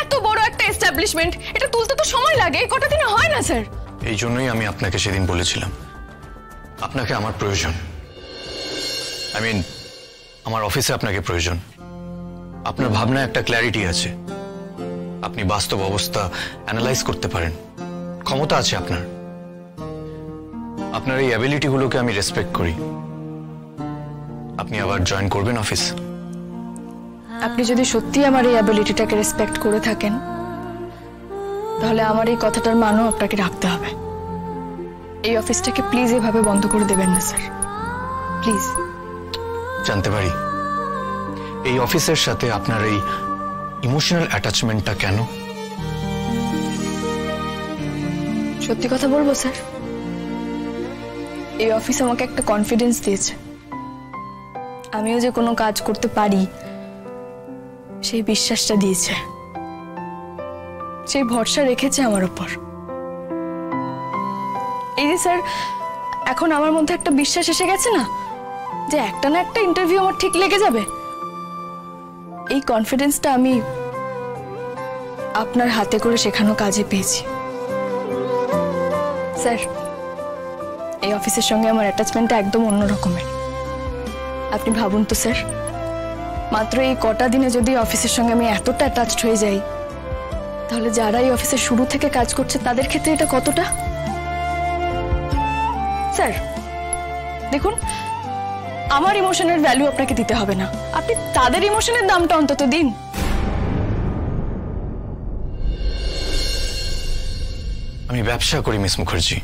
[SPEAKER 2] এত বড় একটা এস্টাবলিশমেন্ট, এটা তুলতে তো সময় লাগে, এই কটা দিনে হয় না স্যার।
[SPEAKER 21] এই জন্যই আমি আপনাকে সেদিন বলেছিলাম আপনাকে আমার প্রয়োজন। আমার অফিসে আপনাকে প্রয়োজন। আপনার ভাবনায় একটা ক্ল্যারিটি আছে, আপনি বাস্তব অবস্থা অ্যানালাইজ করতে পারেন, ক্ষমতা আছে আপনার। আপনার এই অ্যাবিলিটিগুলোকে আমি রেসপেক্ট করি। আপনি আবার জয়েন করবেন অফিস?
[SPEAKER 2] আপনি যদি সত্যি আমার এই অ্যাবিলিটিটাকে রেসপেক্ট করে থাকেন, তাহলে আমার এই কথাটার মানও আপনাকে রাখতে হবে। এই অফিসটাকে প্লিজ এভাবে বন্ধ করে দেবেন না স্যার, প্লিজ।
[SPEAKER 21] জানতে পারি এই অফিসের সাথে আপনার এই ইমোশনাল অ্যাটাচমেন্টটা কেন?
[SPEAKER 2] সত্যি কথা বলবো স্যার, এই অফিস আমাকে একটা কনফিডেন্স দিয়েছে। আমিও যে কোনো কাজ করতে পারি সেই বিশ্বাসটা দিয়েছে, সেই ভরসা রেখেছে আমার উপর। এই যে স্যার, এখন আমার মধ্যে একটা বিশ্বাস এসে গেছে না যে একটা না একটা ইন্টারভিউ আমার ঠিক লেগে যাবে। এই কনফিডেন্সটা আমি আপনার হাতে করে শেখানো কাজে পেয়েছি। স্যার, এই অফিসের সঙ্গে আমার অ্যাটাচমেন্টটা একদম অন্য রকমের। আপনি ভাবুন তো স্যার, মাত্র এই কটা দিনে যদি অফিসের সঙ্গে আমি এতটা অ্যাটাচড হয়ে যাই, তাহলে যারা এই অফিসের শুরু থেকে কাজ করছে তাদের ক্ষেত্রে এটা কতটা। স্যার দেখুন, আমার ইমোশনের ভ্যালু আপনাকে দিতে হবে না, আপনি তাদের ইমোশনের দামটা অন্তত দিন।
[SPEAKER 21] আমি ব্যবসা করি মিস মুখার্জি,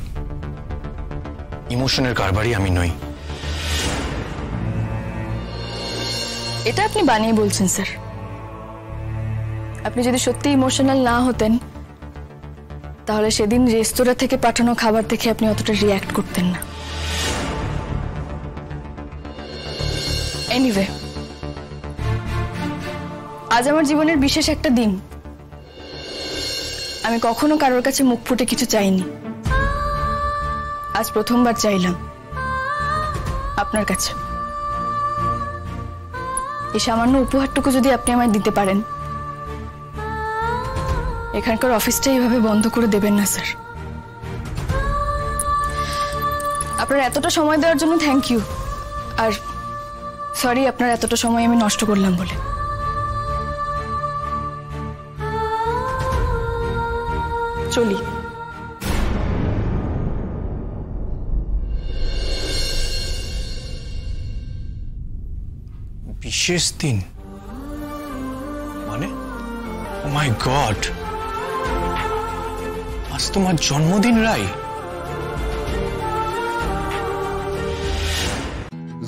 [SPEAKER 21] ইমোশনের কারবারই আমি নই।
[SPEAKER 2] এটা আপনি বানিয়ে বলছেন স্যার। আপনি যদি সত্যি ইমোশনাল না হতেন, তাহলে সেদিন রেস্তোরাঁ থেকে পাঠানো খাবার দেখে আপনি অতটা রিয়্যাক্ট করতেন না। এনিওয়ে, আজ আমার জীবনের বিশেষ একটা দিন। আমি কখনো কারোর কাছে মুখ ফুটে কিছু চাইনি, আজ প্রথমবার চাইলাম আপনার কাছে।
[SPEAKER 18] এই সামান্য উপহারটুকু যদি আপনি আমায় দিতে পারেন। এখানকার অফিসটা এইভাবে বন্ধ করে দেবেন না স্যার। আপনার এতটা সময় দেওয়ার জন্য থ্যাংক ইউ। আর সরি আপনার এতটা সময় আমি নষ্ট করলাম বলে। চলি।
[SPEAKER 21] বিশেষ দিন মানে? ও মাই গড, আজ তোমার জন্মদিন রাই।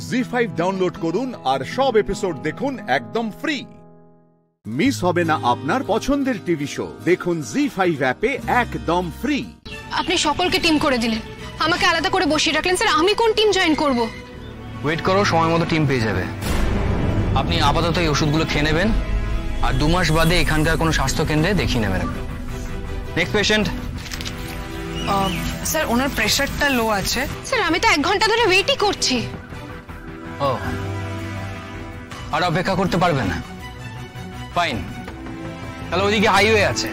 [SPEAKER 1] জি5 ডাউনলোড করুন আর সব এপিসোড দেখুন একদম ফ্রি। মিস হবে না আপনার পছন্দের টিভি শো। দেখুন জি5 অ্যাপে একদম ফ্রি।
[SPEAKER 18] আপনি সকলকে টিম করে দিলেন, আমাকে আলাদা করে বসিয়ে রাখলেন। স্যার আমি কোন টিম জয়েন করব?
[SPEAKER 21] ওয়েট করো, সময় মতো টিম পেয়ে যাবে। আপনি আপাতত এই ওষুধগুলো খেয়ে নেবেন আর 2 মাস বাদে এখানকার কোনো স্বাস্থ্য কেন্দ্রে দেখিয়ে নেবেন। Next patient.
[SPEAKER 18] স্যার ওনার প্রেশারটা লো আছে। স্যার আমি তো 1 ঘন্টা ধরে ওয়েটই করছি।
[SPEAKER 21] ও, আর অপেক্ষা করতে পারবে না? ফাইন, তাহলে ওইদিকে হাইওয়ে আছে,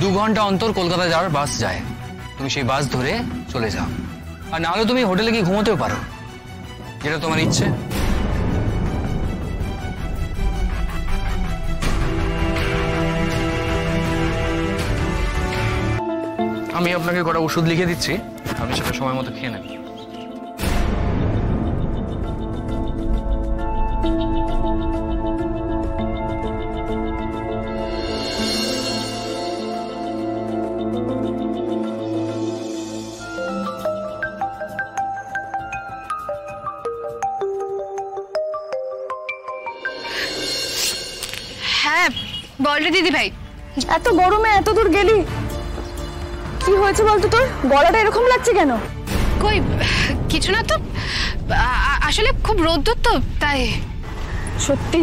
[SPEAKER 21] 2 ঘন্টা অন্তর কলকাতা যাওয়ার বাস যায়। তুমি সেই বাস ধরে চলে যাও। আর নাহলে তুমি হোটেলে গিয়ে ঘুমোতেও পারো, যেটা তোমার ইচ্ছে। আমি আপনাকে কটা ওষুধ লিখে দিচ্ছি, আপনি সেটা সময় মতো খেয়ে নেবেন।
[SPEAKER 18] হ্যাঁ বল রে দিদি ভাই, এত গরমে এত দূর গেলি, কি হয়েছে বলতো? তোর গলাটা এরকম লাগছে কেন? কই কিছু না তো, আসলে খুব রোদ্দুর তো তাই। সত্যি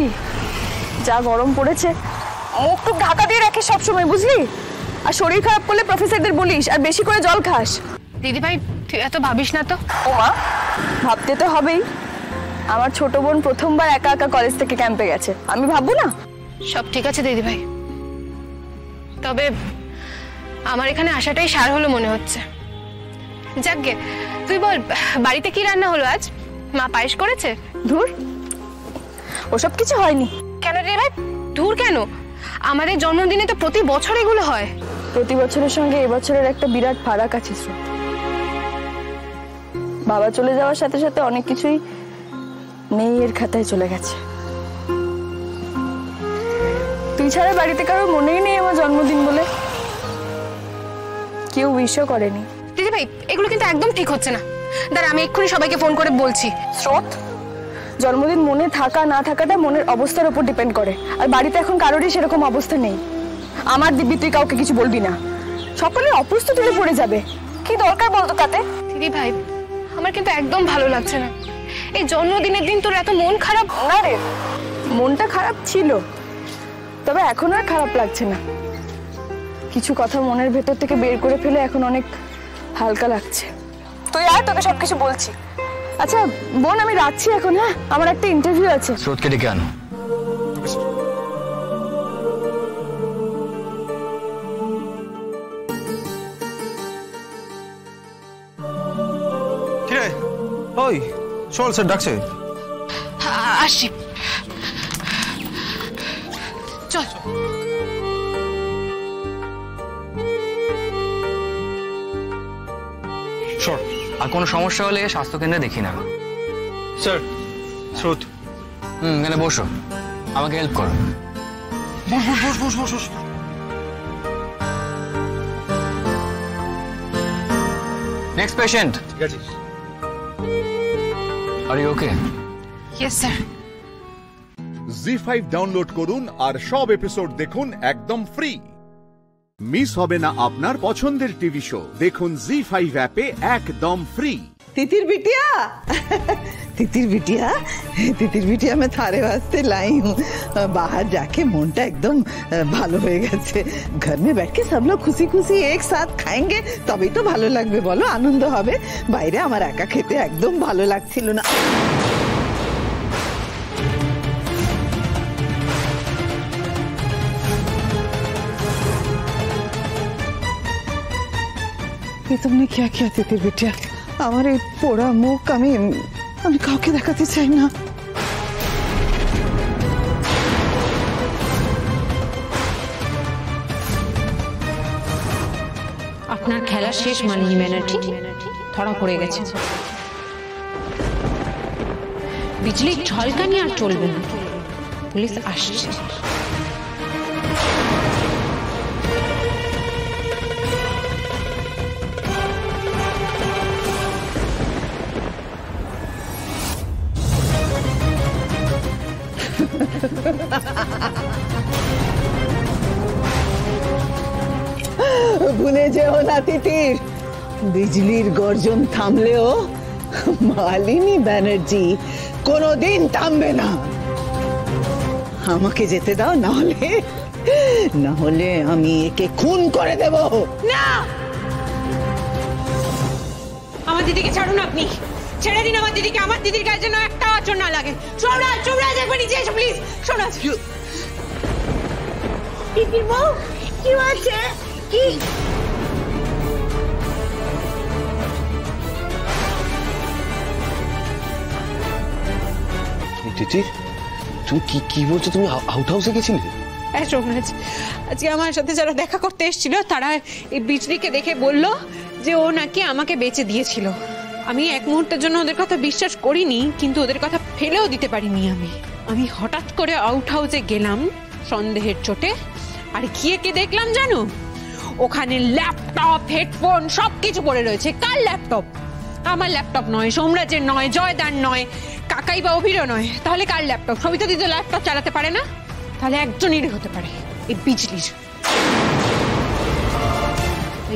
[SPEAKER 18] যা গরম পড়েছে, মুখ টুক ঢাকা দিয়ে রাখিস সবসময় বুঝলি। আর শরীর খারাপ করলে প্রফেসরদের বলিস, আর বেশি করে জল খাস। দিদি ভাই তুই এত ভাবিস না তো। ও মা, ভাবতে তো হবেই। আমার ছোট বোন প্রথমবার একা একা কলেজ থেকে ক্যাম্পে গেছে, আমি ভাববো না? সব ঠিক আছে দিদি ভাই, তবে আমার এখানে আসাটাই সার হলো মনে হচ্ছে। যাকগে, তুই বল বাড়িতে কি রান্না হলো আজ? মা পায়েস করেছে? ধুর, ওসব কিছু হয়নি। কেন রে ভাই? ধুর কেন? আমাদের জন্মদিনে তো প্রতি বছর এগুলো হয়। প্রতি বছরের সঙ্গে এবছরের একটা বিরাট ফারাক আছে। বাবা চলে যাওয়ার সাথে সাথে অনেক কিছুই মেয়ের খাতায় চলে গেছে। তুই ছাড়া বাড়িতে কারো মনেই নেই আমার জন্মদিন বলে, কেউ উইশও করেনি। দিদি ভাই এগুলো কিন্তু একদম ঠিক হচ্ছে না। দাঁড়া আমি এক্ষুনি সবাইকে ফোন করে বলছি। স্রোত, জন্মদিন মনে থাকা না থাকাটা মনের অবস্থার উপর ডিপেন্ড করে, আর বাড়িতে এখন কারোরই সেরকম অবস্থা নেই। আমার দিব্যি তুই কাউকে কিছু বলবি না, সকলের অপ্রস্তুত হয়ে পড়ে যাবে। কি দরকার বলতো তাতে? দিদি ভাই আমার কিন্তু একদম ভালো লাগছে না। এই জন্মদিনের দিন তোর এত মন খারাপ? না রে, মনটা খারাপ ছিল, তবে এখন আর খারাপ লাগছে না। কিছু কথা মনের ভেতর থেকে বের করে ফেলে এখন অনেক হালকা লাগছে। তুই আয়, তোকে সবকিছু বলছি। আচ্ছা বোন আমি রাখছি এখন, হ্যাঁ আমার একটা ইন্টারভিউ আছে।
[SPEAKER 21] স্রোতকে ডেকে আনো।
[SPEAKER 5] কিরে ওই চল, স্যার ডাকছে।
[SPEAKER 18] আসি, চল।
[SPEAKER 21] আর কোনো সমস্যা হলে স্বাস্থ্য কেন্দ্রে দেখি না।
[SPEAKER 5] স্যার স্রোত।
[SPEAKER 21] এখানে বসো, আমাকে হেল্প করো।
[SPEAKER 5] বস বস বস বস বস।
[SPEAKER 21] Next patient.
[SPEAKER 5] ঠিক আছে।
[SPEAKER 21] Are you okay?
[SPEAKER 18] Yes sir.
[SPEAKER 1] ZEE5 download করুন আর সব এপিসোড দেখুন একদম ফ্রি। মিস হবে না আপনার পছন্দের টিভি শো। দেখুন জি5 অ্যাপে একদম फ्री।
[SPEAKER 20] तितिर बिटिया, तितिर बिटिया, तितिर बिटिया मैं थारे वास्ते लाई हूँ। बाहर जाके मोन्टा एकदम भालो हो गए। घर में बैठ के सब लोग खुशी खुशी एक साथ खाएंगे तभी तो भालो लगबे बोलो, आनंद होबे। बाहरे आमार एका खेते एकदम भालो लागछिलो ना। ये तुमने क्या किया तितिर बेटिया? আমার এই পোড়া মুখ আমি কাউকে দেখাতে চাই না।
[SPEAKER 18] আপনার খেলা শেষ মানিনি ব্যানার্জি, ধরা পড়ে গেছে। বিজলির ঝলকানি আর চলবে না, পুলিশ আসছে।
[SPEAKER 20] ভুলে যেও না তিতির, বিজলির গর্জন থামলেও মালিনী ব্যানার্জি কোনোদিন থামবে না। আমাকে যেতে দাও, না হলে আমি একে খুন করে দেব।
[SPEAKER 18] না, আমার দিদিকে ছাড়ুন, আপনি ছেড়ে দিন আমার দিদিকে। আমার দিদির কাছে যেন একটা আচরণ না লাগে। সোমরাজ একবার নিচে এসো প্লিজ। সোমরাজ,
[SPEAKER 4] তিতির বউ কি হয়েছে? কি
[SPEAKER 22] তিতির, তুমি কি বলছো? তুমি আউট হাউসে গেছিলে?
[SPEAKER 18] হ্যাঁ সোমরাজ, আজকে আমার সাথে যারা দেখা করতে এসেছিল তারা এই বিজলিকে দেখে বলল যে ও নাকি আমাকে বেচে দিয়েছিল। আমি এক মুহূর্তের জন্য ওদের কথা বিশ্বাস করিনি, কিন্তু ওদের কথা ফেলেও দিতে পারিনি। আমি হঠাৎ করে আউট হাউসে গেলাম সন্দেহের চোটে, আর গিয়ে কে দেখলাম জানো? ওখানে ল্যাপটপ, হেডফোন সবকিছু পড়ে রয়েছে। কার ল্যাপটপ? আমার ল্যাপটপ নয়, সোমরাজের নয়, জয়দার নয়, কাকাই বা অভিরও নয়। তাহলে কার ল্যাপটপ? সবিতা দিদি ল্যাপটপ চালাতে পারে না, তাহলে একজনেরই হতে পারে, এই বিজলির।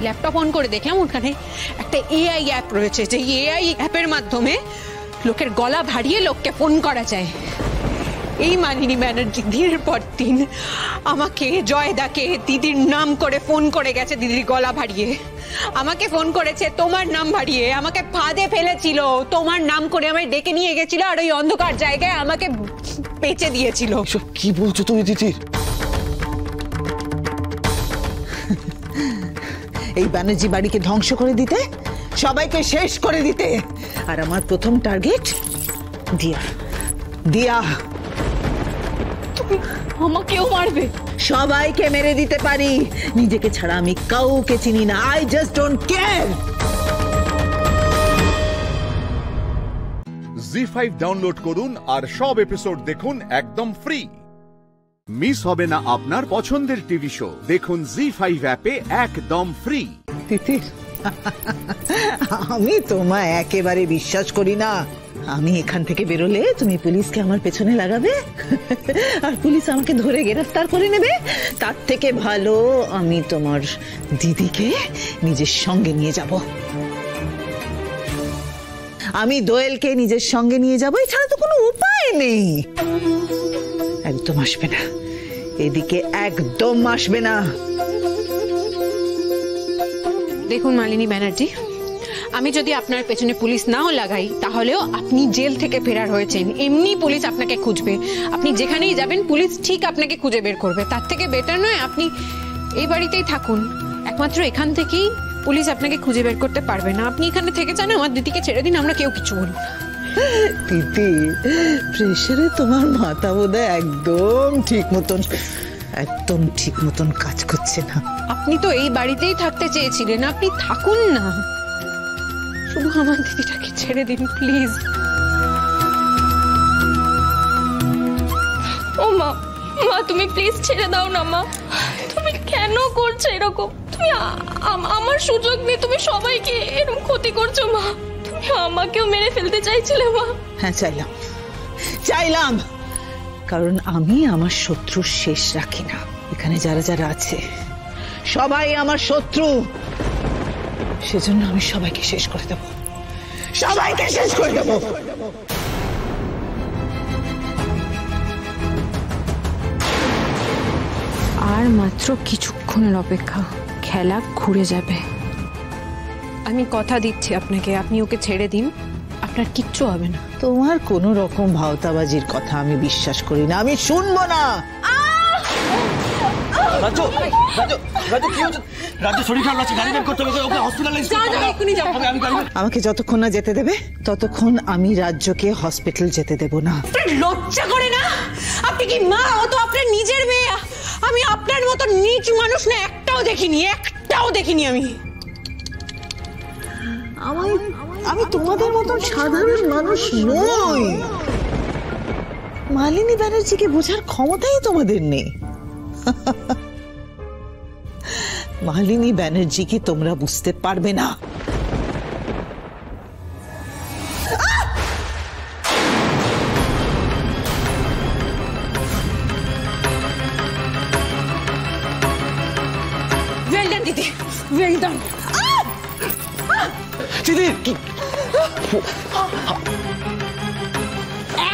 [SPEAKER 18] ল্যাপটপ অন করে দেখলাম ওখানে একটা এআই অ্যাপ রয়েছে, যে এআই অ্যাপের মাধ্যমে লোকের গলা ভারিয়ে লোককে ফোন করা যায়। এই মালিনী ব্যানার্জি দিনের পর দিন আমাকে, জয়দাকে দিদির নাম করে ফোন করে গেছে, দিদির গলা ভারিয়ে আমাকে ফোন করেছে, তোমার নাম ভারিয়ে আমাকে ফাঁদে ফেলেছিল, তোমার নাম করে আমায় ডেকে নিয়ে গেছিল, আর ওই অন্ধকার জায়গায় আমাকে বেচে দিয়েছিল।
[SPEAKER 22] কি বলছো তুমি তিতির?
[SPEAKER 20] এই ব্যানার্জি বাড়িকে ধ্বংস করে দিতে, সবাইকে শেষ করে দিতে, আর আমার প্রথম টার্গেট দিয়া।
[SPEAKER 18] তুমি আমাকেও মারবে?
[SPEAKER 20] সবাইকে মেরে দিতে পারি, নিজেকে ছাড়া আমি কাউকে চিনি না। I just don't care.
[SPEAKER 1] জি5 ডাউনলোড করুন আর সব এপিসোড দেখুন একদম ফ্রি। মিস হবে না আপনার পছন্দের টিভি শো, দেখুন জি5 অ্যাপে একদম ফ্রি।
[SPEAKER 20] তিতির, আমি তোমায় একেবারে বিশ্বাস করি না। আমি এখান থেকে বেরোলে তুমি পুলিশকে আমার পেছনে লাগাবে, আর পুলিশ আমাকে ধরে গ্রেফতার করে নেবে। তার থেকে ভালো আমি তোমার দিদিকে নিজের সঙ্গে নিয়ে যাব। আমি দোয়েলকে নিজের সঙ্গে নিয়ে যাব, এছাড়া তো কোনো উপায় নেই। একদম আসবে না এদিকে, একদম আসবে না।
[SPEAKER 18] দেখুন মালিনী ব্যানার্জি, আমি যদি আপনার পেছনে পুলিশ নাও লাগাই, তাহলেও আপনি জেল থেকে ফেরার হয়েছেন, এমনি পুলিশ আপনাকে খুঁজবে। আপনি যেখানেই যাবেন পুলিশ ঠিক আপনাকে খুঁজে বের করবে। তার থেকে বেটার নয় আপনি এই বাড়িতেই থাকুন। একমাত্র এখান থেকেই পুলিশ আপনাকে খুঁজে বের করতে পারবে না। আপনি এখানে থেকে যান, আমার দিদিকে ছেড়ে দিন, আমরা কেউ কিছু বলবো না।
[SPEAKER 20] দিদি, প্রেসারে তোমার মাথা বোধহয় একদম ঠিক মতন কাজ করছে না।
[SPEAKER 18] আপনি তো এই বাড়িতেই থাকতে চেয়েছিলেন, আপনি থাকুন না। শুধু আমার দিদিটাকে ছেড়ে দিন প্লিজ।
[SPEAKER 2] ও মা, তুমি প্লিজ ছেড়ে দাও না মা। তুমি কেন করছো এরকম? তুমি আমার সুযোগ নিয়ে তুমি সবাইকে এরকম ক্ষতি করছো মা। তুমি আমাকেও মেরে ফেলতে চাইছিলে মা।
[SPEAKER 20] হ্যাঁ, চাইলাম, কারণ আমি আমার শত্রুর শেষ রাখি না। এখানে যারা যারা আছে সবাই আমার শত্রু, সেজন্য আমি সবাইকে শেষ করে দেব, সবাইকে শেষ করে দেব।
[SPEAKER 18] আর মাত্র কিছুক্ষণের অপেক্ষা, খেলা ঘুরে যাবে। আমি কথা দিচ্ছি আপনাকে, আপনি ওকে ছেড়ে দিন, আপনার কিচ্ছু হবে না।
[SPEAKER 20] তোমার কোন রকম ভাওতাবাজির কথা আমি বিশ্বাস করি না, আমি শুনবো না।
[SPEAKER 24] রাজু রাজু রাজু কি হচ্ছে? রাজু শরীর খারাপ লাগছে, গাড়ি বের করতে হবে, ওকে হসপিটালে
[SPEAKER 20] আমাকে যতক্ষণ না যেতে দেবে ততক্ষণ আমি রাজ্যকে হসপিটাল যেতে দেব না।
[SPEAKER 6] লজ্জা করে না? আপনি কি মা? ও তো আপনার নিজের মেয়ে। আমি আপনার মতো নীচ মানুষ না একটাও দেখিনি, আমি।
[SPEAKER 20] আমি তোমাদের মতন সাধারণ মানুষ নই। মালিনী ব্যানার্জিকে বোঝার ক্ষমতাই তোমাদের নেই। মালিনী ব্যানার্জিকে তোমরা বুঝতে পারবে না।
[SPEAKER 6] Well done, দিদি, well done.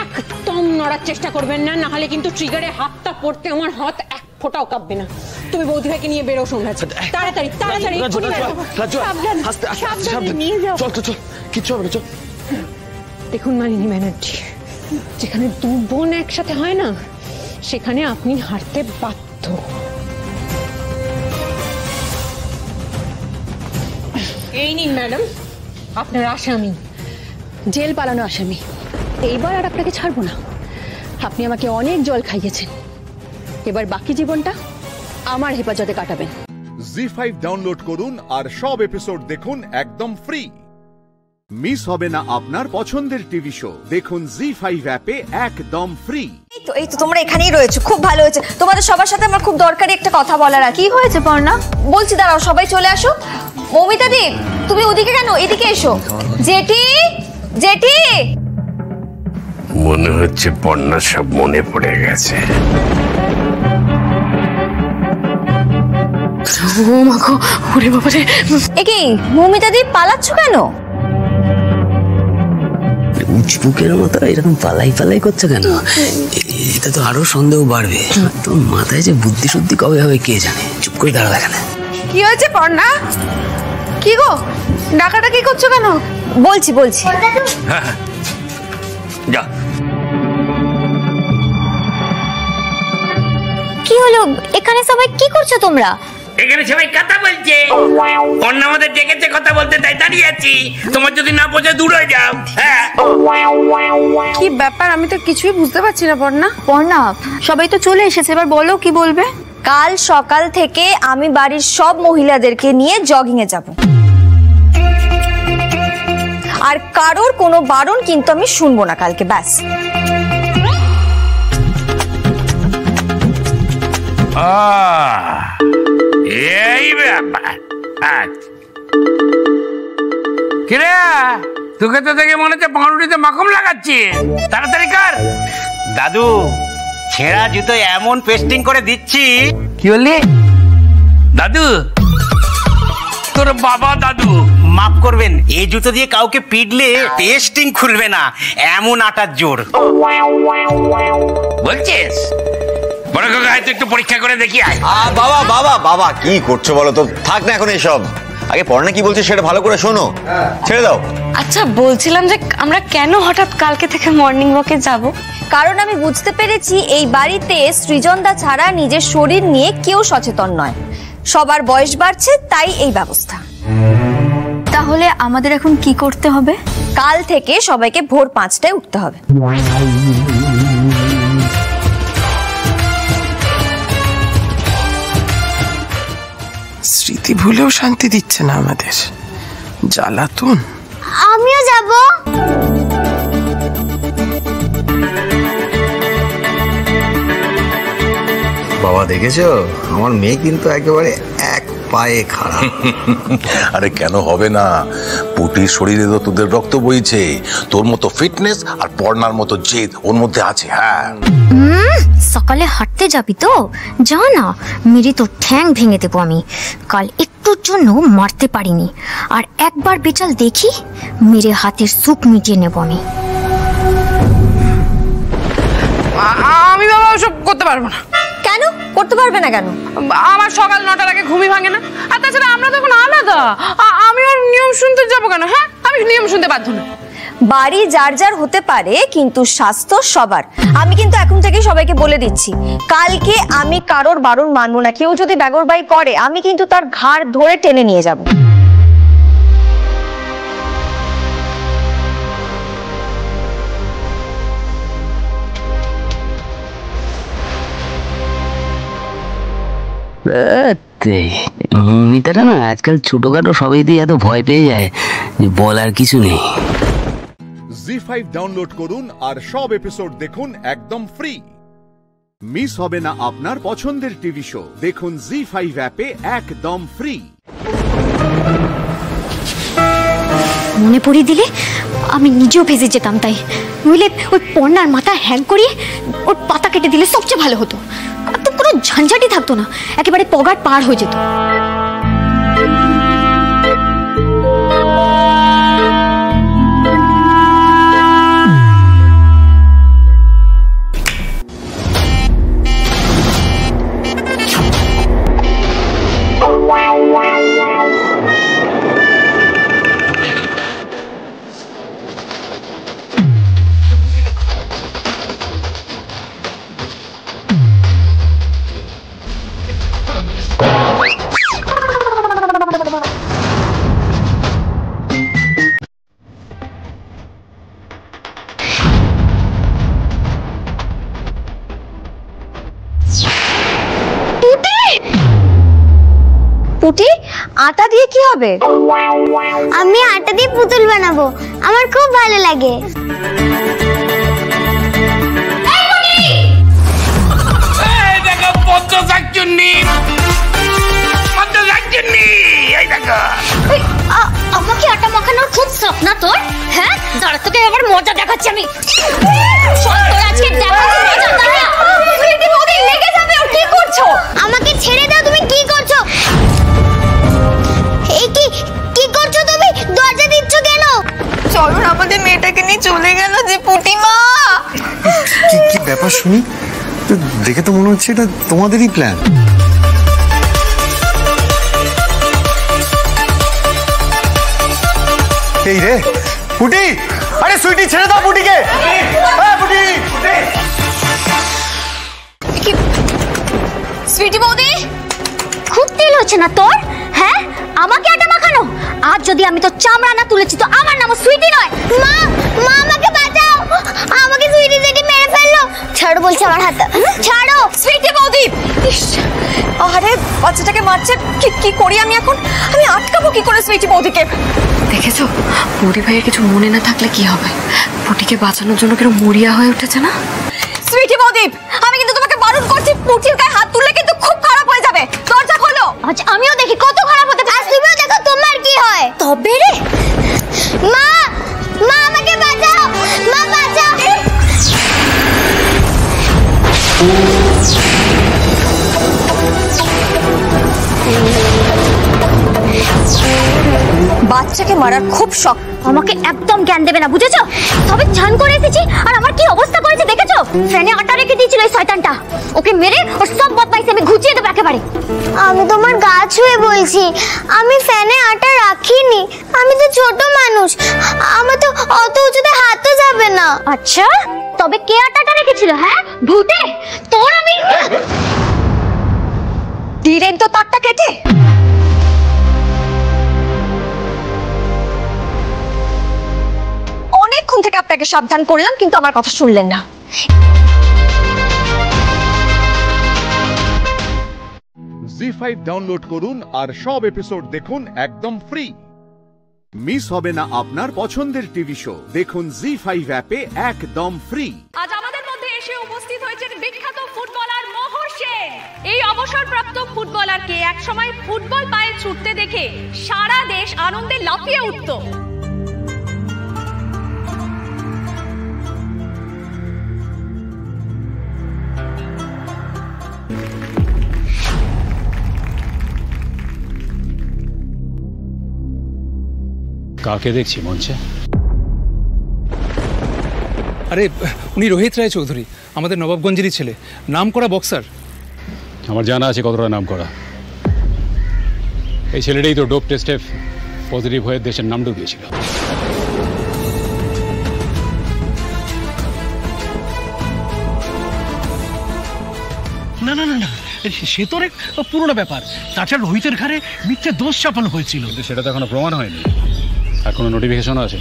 [SPEAKER 6] একদম নড়ার চেষ্টা করবেন না, না হলে কিন্তু ট্রিগারে হাতটা পড়তে আমার হাত এক ফোঁটাও কাঁপবে না। তুমি বৌদি ভাইকে নিয়ে বেরো সোমরাজ, তাড়াতাড়ি তাড়াতাড়ি।
[SPEAKER 24] কিচ্ছু হবে না, চল।
[SPEAKER 6] দেখুন মালিনী ব্যানার্জি, যেখানে দু বোন একসাথে হয় না, সেখানে আপনি হারতে বাধ্য। এই নিন ম্যাডাম আপনার আসামি, জেল পালানো আসামি। এইবার আর আপনাকে ছাড়বো না। আপনি আমাকে অনেক জল খাইয়েছেন, এবার বাকি জীবনটা আমার হেফাজতে কাটাবেন।
[SPEAKER 1] জি5 ডাউনলোড করুন আর সব এপিসোড দেখুন একদম ফ্রি। মিস হবে না আপনার পছন্দের টিভি শো, দেখুন জি5 অ্যাপে একদম ফ্রি।
[SPEAKER 2] এই তো তোমরা এখানেই রয়েছে, খুব ভালো হয়েছে। তোমাদের সবার সাথে আমার খুব দরকারি একটা কথা বলার আছে। কি হয়েছে পর্ণা? বলছি, দাঁড়াও, সবাই চলে আসো। মৌমিতা দি, তুমি ওদিকে কেন? এদিকে এসো। জেঠি, জেঠি।
[SPEAKER 7] মনে হচ্ছে পর্ণা সব মনে পড়ে গেছে।
[SPEAKER 2] ও মা গো, ওরে বাবা রে। একি মৌমিতা দি, পালাচ্ছ কেন?
[SPEAKER 9] উচপুকের মতো এরকম পালাই পালাই করছে কেন? এটা তো আরো সন্দেহ বাড়বে। তোর মাথায় যে বুদ্ধি শুদ্ধি কবে হবে কে জানে। চুপ করে দাঁড়া এখানে।
[SPEAKER 12] কি হয়েছে পর্ণা? কি গো, ডাকাটা কি করছো কেন?
[SPEAKER 2] বলছি
[SPEAKER 9] যা।
[SPEAKER 2] কি হলো? এখানে সবাই কি করছো তোমরা?
[SPEAKER 7] এখানে সবাই কথা বলছে। পর্ণা আমাদের ডেকেছে কথা বলতে, তাই দাঁড়িয়ে আছি। তোমার যদি না বোঝে দূর হয়ে যাও। হ্যাঁ,
[SPEAKER 12] কি ব্যাপার? আমি তো কিছুই বুঝতে পারছি না পর্ণা।
[SPEAKER 2] পর্ণা, সবাই তো চলে এসেছে, এবার বলো কি বলবে? কাল সকাল থেকে আমি বাড়ির সব মহিলাদেরকে নিয়ে জগিং এ যাব, আর কারোর কোনো বারণ কিন্তু আমি শুনবো না কালকে, ব্যাস।
[SPEAKER 7] এই ব্যাপার। কিরে, তোকে তো দেখে মনে হচ্ছে পাউরুটিতে মাখন লাগাচ্ছি। তাড়াতাড়ি কর।
[SPEAKER 10] দাদু, ছেঁড়া জুতো এমন পেস্টিং করে দিচ্ছি।
[SPEAKER 7] কি বললি দাদু? তোর বাবা দাদু?
[SPEAKER 10] মাফ করবেন, এই জুতো দিয়ে কাউকে পিটলে পেস্টিং খুলবে না, এমন আটার জোর।
[SPEAKER 7] বলছিস? বড় কাকা, হয়তো একটু পরীক্ষা করে দেখি। আয়
[SPEAKER 24] বাবা বাবা বাবা, কি করছো বলো তো? থাক না এখন এইসব, আগে পড়না কি বলছে সেটা ভালো করে শোনো। ছেড়ে দাও।
[SPEAKER 18] আচ্ছা, বলছিলাম যে আমরা কেন হঠাৎ কালকে থেকে মর্নিং ওয়াকে যাব?
[SPEAKER 2] কারণ আমি বুঝতে পেরেছি এই বাড়িতে সৃজনদা ছাড়া নিজের শরীর নিয়ে কেউ সচেতন নয়। সবার বয়স বাড়ছে, তাই এই ব্যবস্থা। তাহলে আমাদের এখন কি করতে হবে? কাল থেকে সবাইকে ভোর 5টায় উঠতে হবে।
[SPEAKER 11] স্মৃতি ভুলেও শান্তি দিচ্ছে না আমাদের, জ্বালাতন।
[SPEAKER 4] আমিও যাব।
[SPEAKER 24] বাবা, দেখেছো আমার মেয়ে কিন্তু একেবারে এক পায়ে খাড়া।
[SPEAKER 23] আরে কেন হবে না? পুটির শরীরে তো তোদের রক্ত বইছে। তোর মতো ফিটনেস আর পর্ণার মতো জেদ ওর মধ্যে আছে। হ্যাঁ,
[SPEAKER 4] সকালে হাঁটতে যাবি তো? যা না, মেরে তো ঠ্যাং ভেঙে দেবো আমি। কাল একটুর জন্য মারতে পারিনি, আর একবার বেচাল দেখি মেরে হাতের সুখ মিটিয়ে নেব আমি।
[SPEAKER 12] আমি বাবা ওসব করতে পারবো না।
[SPEAKER 2] কেন করতে পারবে না? কেন?
[SPEAKER 12] আমার সকাল 9টার আগে ঘুমই ভাঙে না। আর তাছাড়া আমরা তখন আলাদা, আমি ওর নিয়ম শুনতে যাবো কেন? হ্যাঁ, আমি নিয়ম শুনতে বাধ্য না।
[SPEAKER 3] বাড়ি যার যার হতে পারে কিন্তু স্বাস্থ্য সবার। আমি কিন্তু এখন থেকে সবাইকে বলে দিচ্ছি, কালকে আমি কারোর বারণ মানবো না। কেউ যদি বেগরবাই করে আমি কিন্তু তার ঘাড় ধরে টেনে নিয়ে যাব।
[SPEAKER 9] মিতারা না আজকাল ছোটখাটো সবাই দিয়ে এত ভয় পেয়ে যায় যে বলার কিছু নেই।
[SPEAKER 1] জি5 ডাউনলোড করুন আর সব এপিসোড দেখুন একদম ফ্রি। মিস হবে না আপনার পছন্দের টিভি শো, দেখুন জি5 অ্যাপে একদম ফ্রি।
[SPEAKER 18] মনে পড়িয়ে দিলে আমি নিজেও ভেসে যেতাম, তাই নইলে ওই পর্ণার মাথা হ্যাং করিয়ে ওর পাতা কেটে দিলে সবচেয়ে ভালো হতো। একদম কোনো ঝঞ্ঝাটি থাকতো না, একেবারে পগার পার হয়ে যেত।
[SPEAKER 3] পুটি, আটা দিয়ে কি হবে?
[SPEAKER 4] আমি আটা দিয়ে পুতুল বানাবো, আমার খুব ভালো লাগে।
[SPEAKER 7] দেখো পদ্ম শাকচুন্নি, পদ্ম শাকচুন্নি, এই দেখো।
[SPEAKER 18] আমাকে আটা মাখানোর খুব শখ না তোর? হ্যাঁ, দাঁড়া তোকে আবার মজা দেখাচ্ছি আমি। তোর আজকে দেখাচ্ছি মজা, দাঁড়া। সুইটি বৌদি লেগে যাবে। ও কি করছো?
[SPEAKER 4] আমাকে ছেড়ে দাও। তুমি কি করছো? এই কি করছো তুমি? দরজা দিচ্ছ কেন?
[SPEAKER 2] চলো আমাদের মেয়েটাকে নিয়ে চলে গেল যে পুটিমা।
[SPEAKER 24] কি ব্যাপার শুনি? দেখে তো মনে হচ্ছে এটা তোমাদেরই প্ল্যান। এই রে পুটি, আরে সুইটি ছেড়ে দাও পুটিকে। পুটি,
[SPEAKER 18] সুইটি বৌদি, খুব তেল হচ্ছে না তোর? হ্যাঁ, আমাকে আটা মাখানো। আজ যদি আমি তো চামড়া না তুলেছি তো আমার নাম সুইটি নয়।
[SPEAKER 4] মা, মা আমাকে বাঁচাও, আমাকে সুইটি জেঠি মেরে ফেললো। ছাড়ো বলছি আমার হাত, ছাড়ো।
[SPEAKER 3] সুইটি বৌদি, আরে বাচ্চাটাকে মারছে, কি করি আমি এখন? আমি আটকাবো কি করে সুইটি বৌদিকে?
[SPEAKER 2] দেখেছো বৌদি ভাইয়ের কিছু মনে না থাকলে কি হবে? পুটিকে বাঁচানোর জন্য কেন মরিয়া হয়ে উঠেছে না?
[SPEAKER 3] সুইটি বৌদি, আমি কিন্তু তোমাকে বারণ করছি, পুটির গায়ে হাত তুললে কিন্তু খুব খারাপ হয়ে যাবে। দরজা খোলো।
[SPEAKER 18] আজ আমিও দেখি কত খারাপ হতে পারে।
[SPEAKER 4] তুমিও দেখো তোমার কি হয়।
[SPEAKER 18] তবে রে
[SPEAKER 4] মা, মা আমাকে বাঁচাও, মা বাঁচাও।
[SPEAKER 3] বাচ্চাকে মারার খুব শখ।
[SPEAKER 18] আমাকে একদম জ্ঞান দেবে না, বুঝেছো? তবে চান করে এসেছি আর আমার কি অবস্থা করেছে দেখেছো? ফ্যানে আটা রেখে দিয়েছিল এই শয়তানটা। ওকে মেরে ওর সব বদমাইশি আমি ঘুচিয়ে দেবো একেবারে।
[SPEAKER 4] আমি তোমার গা ছুঁয়ে বলছি, আমি ফ্যানে আটা রাখিনি। আমি তো ছোট মানুষ, আমার তো অত উঁচুতে হাতও যাবে না।
[SPEAKER 18] আচ্ছা, তবে কে আটাটা রেখেছিল? হ্যাঁ, ভূতে? তোর আমি
[SPEAKER 3] দিলেন তো তারটা কেটে। অনেকক্ষণ থেকে আপনাকে সাবধান করলাম কিন্তু আমার কথা শুনলেন না।
[SPEAKER 1] জি5 ডাউনলোড করুন আর সব এপিসোড দেখুন একদম ফ্রি। মিস হবে না আপনার পছন্দের টিভি শো, দেখুন জি5 অ্যাপে একদম ফ্রি।
[SPEAKER 14] আজ আমাদের মধ্যে এসে উপস্থিত হয়েছেন বিখ্যাত ফুটবলার মোহর সেন। এই অবসরপ্রাপ্ত ফুটবলারকে একসময় ফুটবল পায়ে ছুটতে দেখে সারা দেশ আনন্দে লাফিয়ে উঠত।
[SPEAKER 15] কাকে দেখছি মঞ্চে? আরে উনি রোহিত রায় চৌধুরী, আমাদের নবাবগঞ্জেরই ছেলে, নামকরা বক্সার।
[SPEAKER 16] আমার জানা আছে কতটা নাম করা। এই ছেলেটাই তো ডোপ টেস্টে পজিটিভ হয়ে দেশের নাম ডুবিয়েছিল।
[SPEAKER 8] না না না, সে তো অনেক পুরোনো ব্যাপার। তাছাড়া রোহিতের ঘাড়ে মিথ্যে দোষ চাপানো হয়েছিল।
[SPEAKER 16] সেটা তো এখনো প্রমাণ হয়নি, আর কোনো নোটিফিকেশনও আছে?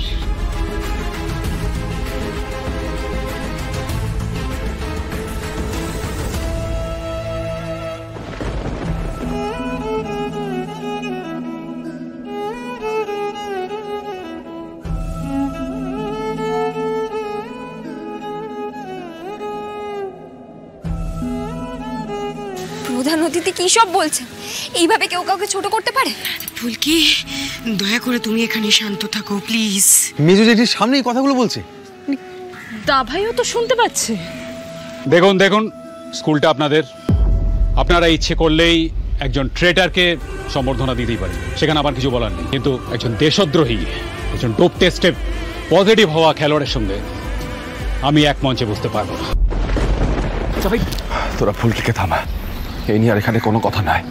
[SPEAKER 2] প্রধান অতিথি কি সব বলছেন? এইভাবে কেউ কাউকে ছোট করতে পারে?
[SPEAKER 13] ফুলকি, দয়া করে তুমি এখানে শান্ত থাকো প্লিজ।
[SPEAKER 5] মেজো জেঠির সামনে এই কথাগুলো বলছে।
[SPEAKER 6] দাভাইও তো শুনতে পাচ্ছে।
[SPEAKER 16] দেখুন দেখুন, স্কুলটা আপনাদের, আপনারা ইচ্ছে করলেই একজন ট্রেটারকে সম্বর্ধনা দিতেই পারেন, সেখানে আবার কিছু বলার নেই। কিন্তু একজন দেশদ্রোহী, একজন ডোপ টেস্টে পজিটিভ হওয়া খেলোয়াড়ের সঙ্গে আমি এক মঞ্চে বুঝতে পারবো না।
[SPEAKER 24] তোরা ফুলকিকে থামা, এই নিয়ে আর এখানে কোনো কথা নাই।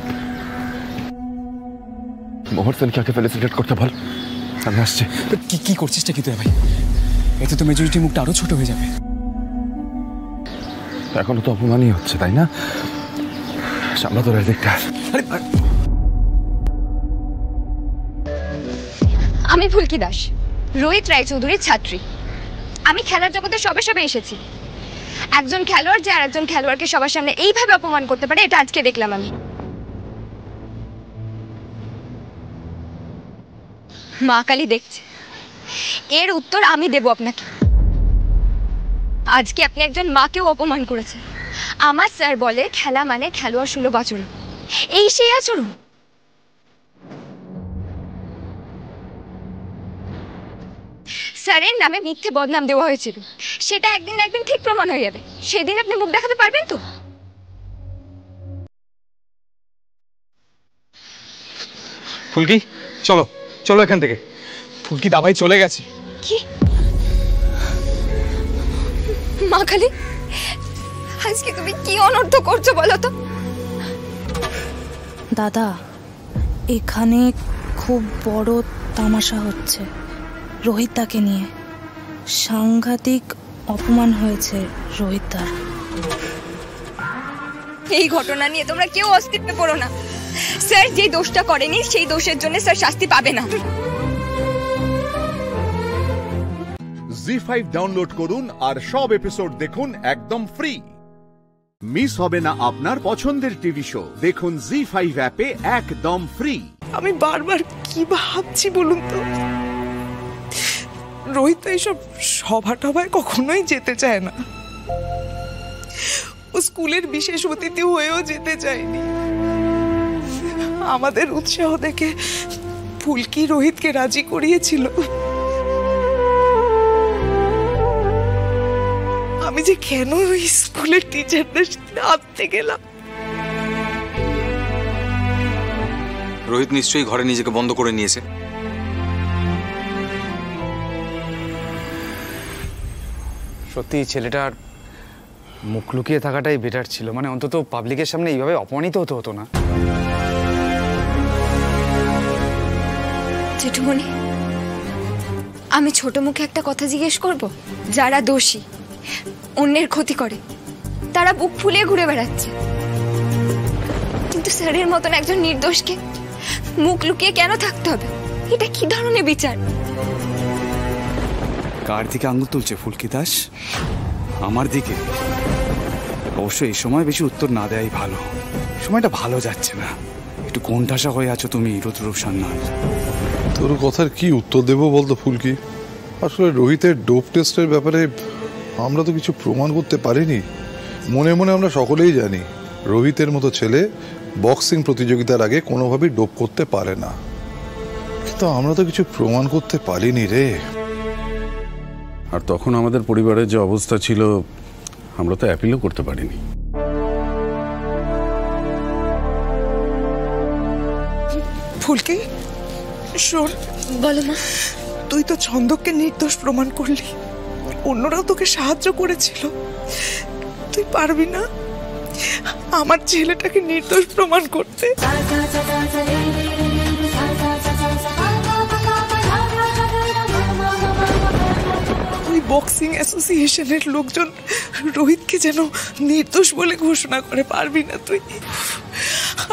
[SPEAKER 24] মোহর সেনকে আগে ফেলিসিটেট করতে বল, আমি আসছি।
[SPEAKER 15] কি করছিসটা কি তুই ভাই? এতে তো মেজরিটি মুখটা আরো ছোট হয়ে যাবে।
[SPEAKER 24] এখনো তো অপমানই হচ্ছে, তাই না? সামলা তোর দিকটা।
[SPEAKER 3] আমি ফুলকি দাস, রোহিত রায়চৌধুরীর ছাত্রী। আমি খেলার জগতে সবে সবে এসেছি। একজন খেলোয়াড় যে আর একজন খেলোয়াড়কে সবার সামনে এইভাবে অপমান করতে পারে, এটা আজকে দেখলাম আমি। মা কালী দেখছে, এর উত্তর আমি দেব আপনাকে। আজকে আপনি একজন মাকেও অপমান করেছেন। আমার স্যার বলে খেলা মানে খেলোয়াড় সুলভ আচরণ, এই সেই আচরণ। স্যারের নামে মিথ্যে বদনাম দেওয়া হয়েছিল, সেটা একদিন না একদিন ঠিক প্রমাণ হয়ে যাবে। সেদিন আপনি মুখ দেখাতে পারবেন তো?
[SPEAKER 15] ফুলকি চলো চলো এখান থেকে। ফুলকি দাবাই চলে গেছে।
[SPEAKER 2] কি? মা কালী, আজকে তুমি কি অনর্থ করছো বলো তো?
[SPEAKER 18] দাদা, এখানে খুব বড় তামাশা হচ্ছে রোহিতদাকে নিয়ে। সাংঘাতিক অপমান হয়েছে রোহিতদার।
[SPEAKER 2] এই ঘটনা নিয়ে তোমরা কেউ অস্তিত্বে পড়ো না। স্যার যে দোষটা করেনি, সেই দোষের জন্য স্যার শাস্তি পাবে না।
[SPEAKER 1] জি5 ডাউনলোড করুন আর সব এপিসোড দেখুন একদম ফ্রি। মিস হবে না আপনার পছন্দের টিভি শো, দেখুন জি5 অ্যাপে একদম ফ্রি।
[SPEAKER 20] আমি বারবার কি ভাবছি বলুন তো, রোহিত তো এইসব সভা টভায় কখনোই যেতে চায় না। ও স্কুলের বিশেষ অতিথি হয়েও যেতে চায়নি। আমাদের উৎসাহ দেখে ফুলকি রোহিতকে রাজি করিয়েছিল। আমি যে কেন ওই স্কুলের টিচারদের সাথে আঁকতে গেলাম।
[SPEAKER 5] রোহিত নিশ্চয়ই ঘরে নিজেকে বন্ধ করে নিয়েছে।
[SPEAKER 17] সত্যি ছেলেটার মুখ লুকিয়ে থাকাটাই বেটার ছিল, মানে অন্তত পাবলিকের সামনে এইভাবে অপমানিত হতো না।
[SPEAKER 2] জেঠুমণি, আমি ছোট মুখে একটা কথা জিজ্ঞেস করব? যারা দোষী, অন্যের ক্ষতি করে, তারা বুক ফুলিয়ে ঘুরে বেড়াচ্ছে, কিন্তু স্যারের মতন একজন নির্দোষকে মুখ লুকিয়ে কেন থাকতে হবে? এটা কি ধরনের বিচার?
[SPEAKER 17] কার দিকে আঙুল তুলছে ফুলকি দাস? আমার দিকে? অবশ্য এই সময় বেশি উত্তর না দেয়াই ভালো, সময়টা ভালো যাচ্ছে না। একটু কোণঠাসা হয়ে আছো তুমি রুদ্ররূপ সান্যাল।
[SPEAKER 19] তোর কথার কি উত্তর দেবো বলতো ফুলকি? আসলে রোহিতের ডোপ টেস্টের ব্যাপারে আমরা তো কিছু প্রমাণ করতে পারিনি। মনে মনে আমরা সকলেই জানি রোহিতের মতো ছেলে বক্সিং প্রতিযোগিতার আগে কোনোভাবেই ডোপ করতে পারে না, কিন্তু আমরা তো কিছু প্রমাণ করতে পারিনি রে।
[SPEAKER 16] আর তখন আমাদের পরিবারের যে অবস্থা ছিল, আমরা তো অ্যাপিলও করতে পারিনি।
[SPEAKER 20] ফুলকি শোন।
[SPEAKER 2] বলো মা।
[SPEAKER 20] তুই তো ছন্দককে নির্দোষ প্রমাণ করলি, অন্যরাও তোকে সাহায্য করেছিল। তুই পারবি না আমার ছেলেটাকে নির্দোষ প্রমাণ করতে? তুই
[SPEAKER 10] বক্সিং অ্যাসোসিয়েশনের লোকজন রোহিতকে যেন নির্দোষ বলে ঘোষণা করে। পারবি না তুই।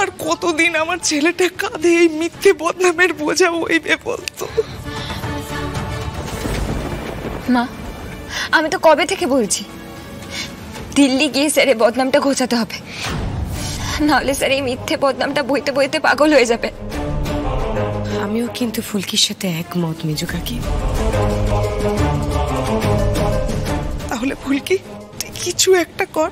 [SPEAKER 10] আর কতদিন আমার ছেলেটা কাঁধে এই মিথ্যে বদনামের বোঝা বইবে বলতো।
[SPEAKER 2] মা, আমি তো কবে থেকে বলছি দিল্লি গিয়ে স্যারের বদনামটা ঘোচাতে হবে, নাহলে স্যার এই মিথ্যে বদনামটা বইতে বইতে পাগল হয়ে যাবে।
[SPEAKER 13] আমিও কিন্তু ফুলকির সাথে একমত মেজু কাকি।
[SPEAKER 10] তাহলে ফুলকি তুই কিছু একটা কর।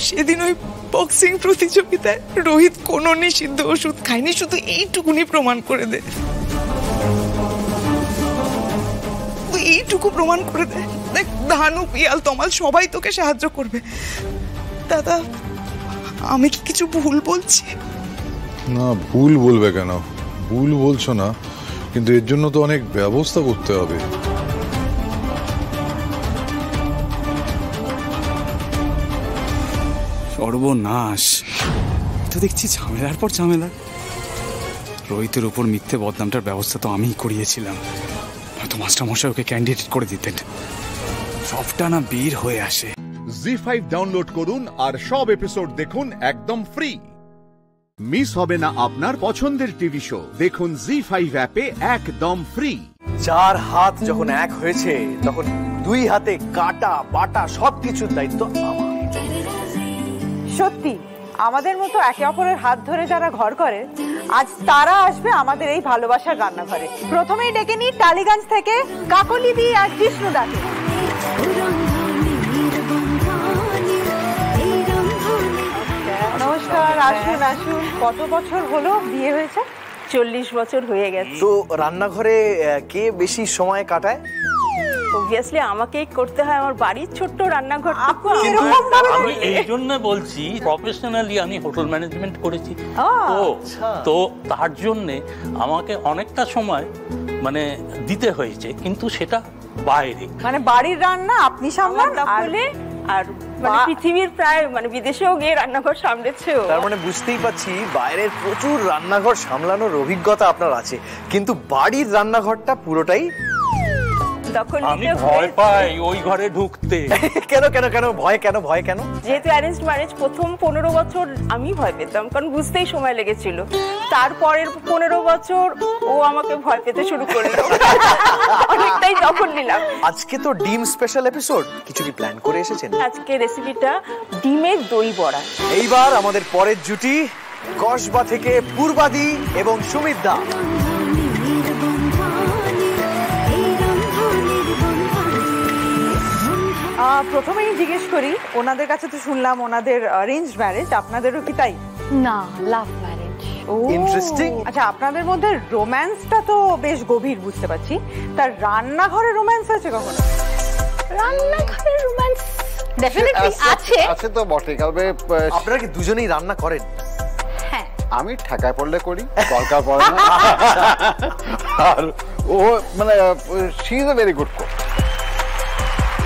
[SPEAKER 10] সেদিন ওই বক্সিং প্রতিযোগিতায় রোহিত কোনো নিষিদ্ধ ওষুধ খায়নি, শুধু এইটুকুনি প্রমাণ করে দে। তুই এইটুকু প্রমাণ করে দে। দেখ, ধানু, পিয়াল, তমাল সবাই তোকে সাহায্য করবে। দাদা, আমি কি কিছু ভুল বলছি?
[SPEAKER 19] না, ভুল বলবে কেন? ভুল বলছো না, কিন্তু এর জন্য তো অনেক ব্যবস্থা করতে হবে।
[SPEAKER 17] সর্বনাশ! তো দেখছি ঝামেলার পর ঝামেলা। রোহিতের উপর মিথ্যে বদনামটার ব্যবস্থা তো আমিই করিয়েছিলাম, হয়তো মাস্টারমশাই ওকে ক্যান্ডিডেট করে দিতেন। সবটা না বীর হয়ে আসে।
[SPEAKER 1] জি5 ডাউনলোড করুন আর সব এপিসোড দেখুন একদম ফ্রি। মিস হবে না আপনার পছন্দের টিভি শো। দেখুন জি5 অ্যাপে একদম ফ্রি।
[SPEAKER 24] চার হাত যখন এক হয়েছে, তখন দুই হাতে কাটা বাটা সবকিছুর দায়িত্ব আমার।
[SPEAKER 11] সত্যি আমাদের মতো একে অপরের হাত ধরে যারা ঘর করে, আজ তারা আসবে আমাদের এই ভালোবাসার রান্নাঘরে। প্রথমেই ডেকে নিই টালিগঞ্জ থেকে কাকলি দি আর কৃষ্ণ দাকে। নমস্কার, আসুন আসুন। কত বছর হলো বিয়ে হয়েছে? 40 বছর হয়ে গেছে।
[SPEAKER 24] তো রান্নাঘরে কে বেশি সময় কাটায়?
[SPEAKER 11] অবভিয়াসলি আমাকেই করতে হয়, আমার বাড়ির ছোট্ট রান্নাঘর।
[SPEAKER 21] আমি এই জন্য বলছি, প্রফেশনালি আমি হোটেল ম্যানেজমেন্ট করেছি, তো তার জন্যে আমাকে অনেকটা সময় মানে দিতে হয়েছে, কিন্তু সেটা বাইরে।
[SPEAKER 11] মানে বাড়ির রান্না আপনি সামলান, তাহলে আর মানে পৃথিবীর প্রায় মানে বিদেশেও গিয়ে রান্নাঘর সামলেছে।
[SPEAKER 24] তার মানে বুঝতেই পাচ্ছি বাইরের প্রচুর রান্নাঘর সামলানোর অভিজ্ঞতা আপনার আছে, কিন্তু বাড়ির রান্নাঘরটা পুরোটাই
[SPEAKER 21] আমি ভয় পাই ওই ঘরে ঢুকতে।
[SPEAKER 24] কেন কেন কেন ভয় কেন ভয় কেন?
[SPEAKER 11] যেহেতু অ্যারেঞ্জ ম্যারেজ, প্রথম 15 বছর আমি ভয় পেতাম, কারণ বুঝতেই সময় লেগেছিল। তারপরের 15 বছর ও আমাকে ভয় পেতে শুরু করলো, অনেকটাই দখল নিলাম।
[SPEAKER 24] আজকে তো ডিম স্পেশাল এপিসোড, কিছু কি প্ল্যান করে এসেছেন?
[SPEAKER 11] আজকে রেসিপিটা ডিমের দই বড়া।
[SPEAKER 24] এইবার আমাদের পরের জুটি কসবা থেকে পূর্বাদি এবং সুমিত দা।
[SPEAKER 11] প্রথমেই জিজ্ঞেস করি, ওনাদের কাছে তো শুনলাম ওনাদের অ্যারেঞ্জ ম্যারেজ, আপনাদেরও কি তাই?
[SPEAKER 18] না, লাভ ম্যারেজ।
[SPEAKER 11] ইন্টারেস্টিং। আচ্ছা, আপনাদের মধ্যে রোম্যান্সটা তো বেশ গভীর বুঝতে পারছি, তার রান্নাঘরে রোম্যান্স আছে কখনো?
[SPEAKER 18] রান্নাঘরে রোম্যান্স ডেফিনেটলি আছে।
[SPEAKER 24] আছে তো বটে। তবে আপনারা কি দুজনেই রান্না করেন?
[SPEAKER 18] হ্যাঁ,
[SPEAKER 24] আমি ঠেকায় পড়লে করি, দরকার পড়ে না। আর ও মানে she is a very good cook.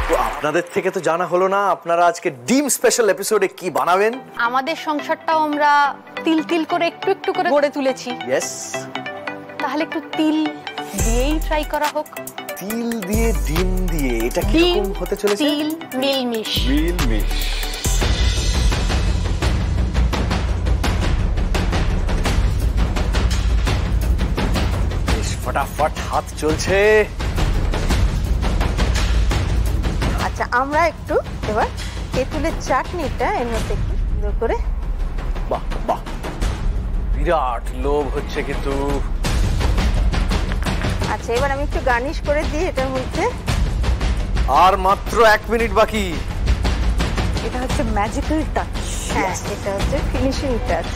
[SPEAKER 24] তো আপনাদের থেকে তো জানা হলো না আপনারা আজকে ডিম স্পেশাল এপিসোডে কি বানাবেন।
[SPEAKER 18] আমাদের সংসারটাও আমরা তিল তিল করে একটু একটু করে গড়ে তুলেছি।
[SPEAKER 24] ইয়েস,
[SPEAKER 18] তাহলে একটু তিল দিয়েই ট্রাই করা হোক।
[SPEAKER 24] তিল দিয়ে ডিম দিয়ে, এটা কি রকম হতে চলেছে?
[SPEAKER 18] তিল মিলমিশ।
[SPEAKER 24] মিলমিশ। ফটাফট হাত চলছে।
[SPEAKER 11] আচ্ছা, আমরা একটু এবার তেঁতুলের চাটনিটা এর মধ্যে একটু সুন্দর করে।
[SPEAKER 24] বাহ বাহ, বিরাট লোভ হচ্ছে কিন্তু।
[SPEAKER 11] আচ্ছা, এবার আমি একটু গার্নিশ করে দিই এটার মধ্যে।
[SPEAKER 24] আর মাত্র 1 মিনিট বাকি।
[SPEAKER 11] এটা হচ্ছে ম্যাজিক্যাল টাচ। হ্যাঁ, এটা হচ্ছে ফিনিশিং টাচ।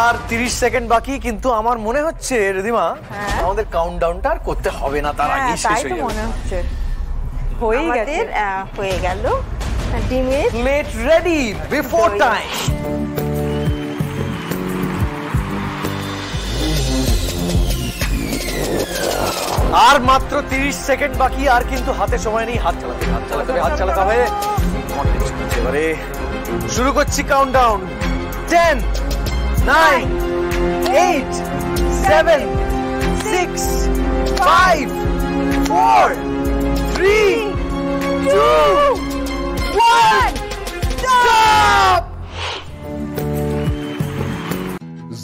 [SPEAKER 24] আর 30 সেকেন্ড বাকি, কিন্তু আমার মনে হচ্ছে রিদিমা আমাদের কাউন্টডাউনটা আর করতে হবে না, তার আগেই শেষ হয়ে যাবে।
[SPEAKER 11] মনে হচ্ছে হয়ে গেছে। হয়ে গেল ডিমের
[SPEAKER 24] প্লেট রেডি বিফোর টাইম। আর মাত্র 30 সেকেন্ড বাকি, আর কিন্তু হাতে সময় নেই। হাত চালাতে হবে। এবারে শুরু করছি কাউন্টডাউন। 10 9 8 7 6 5 4 3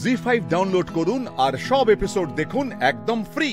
[SPEAKER 1] জি5 ডাউনলোড করুন আর সব এপিসোড দেখুন একদম ফ্রি।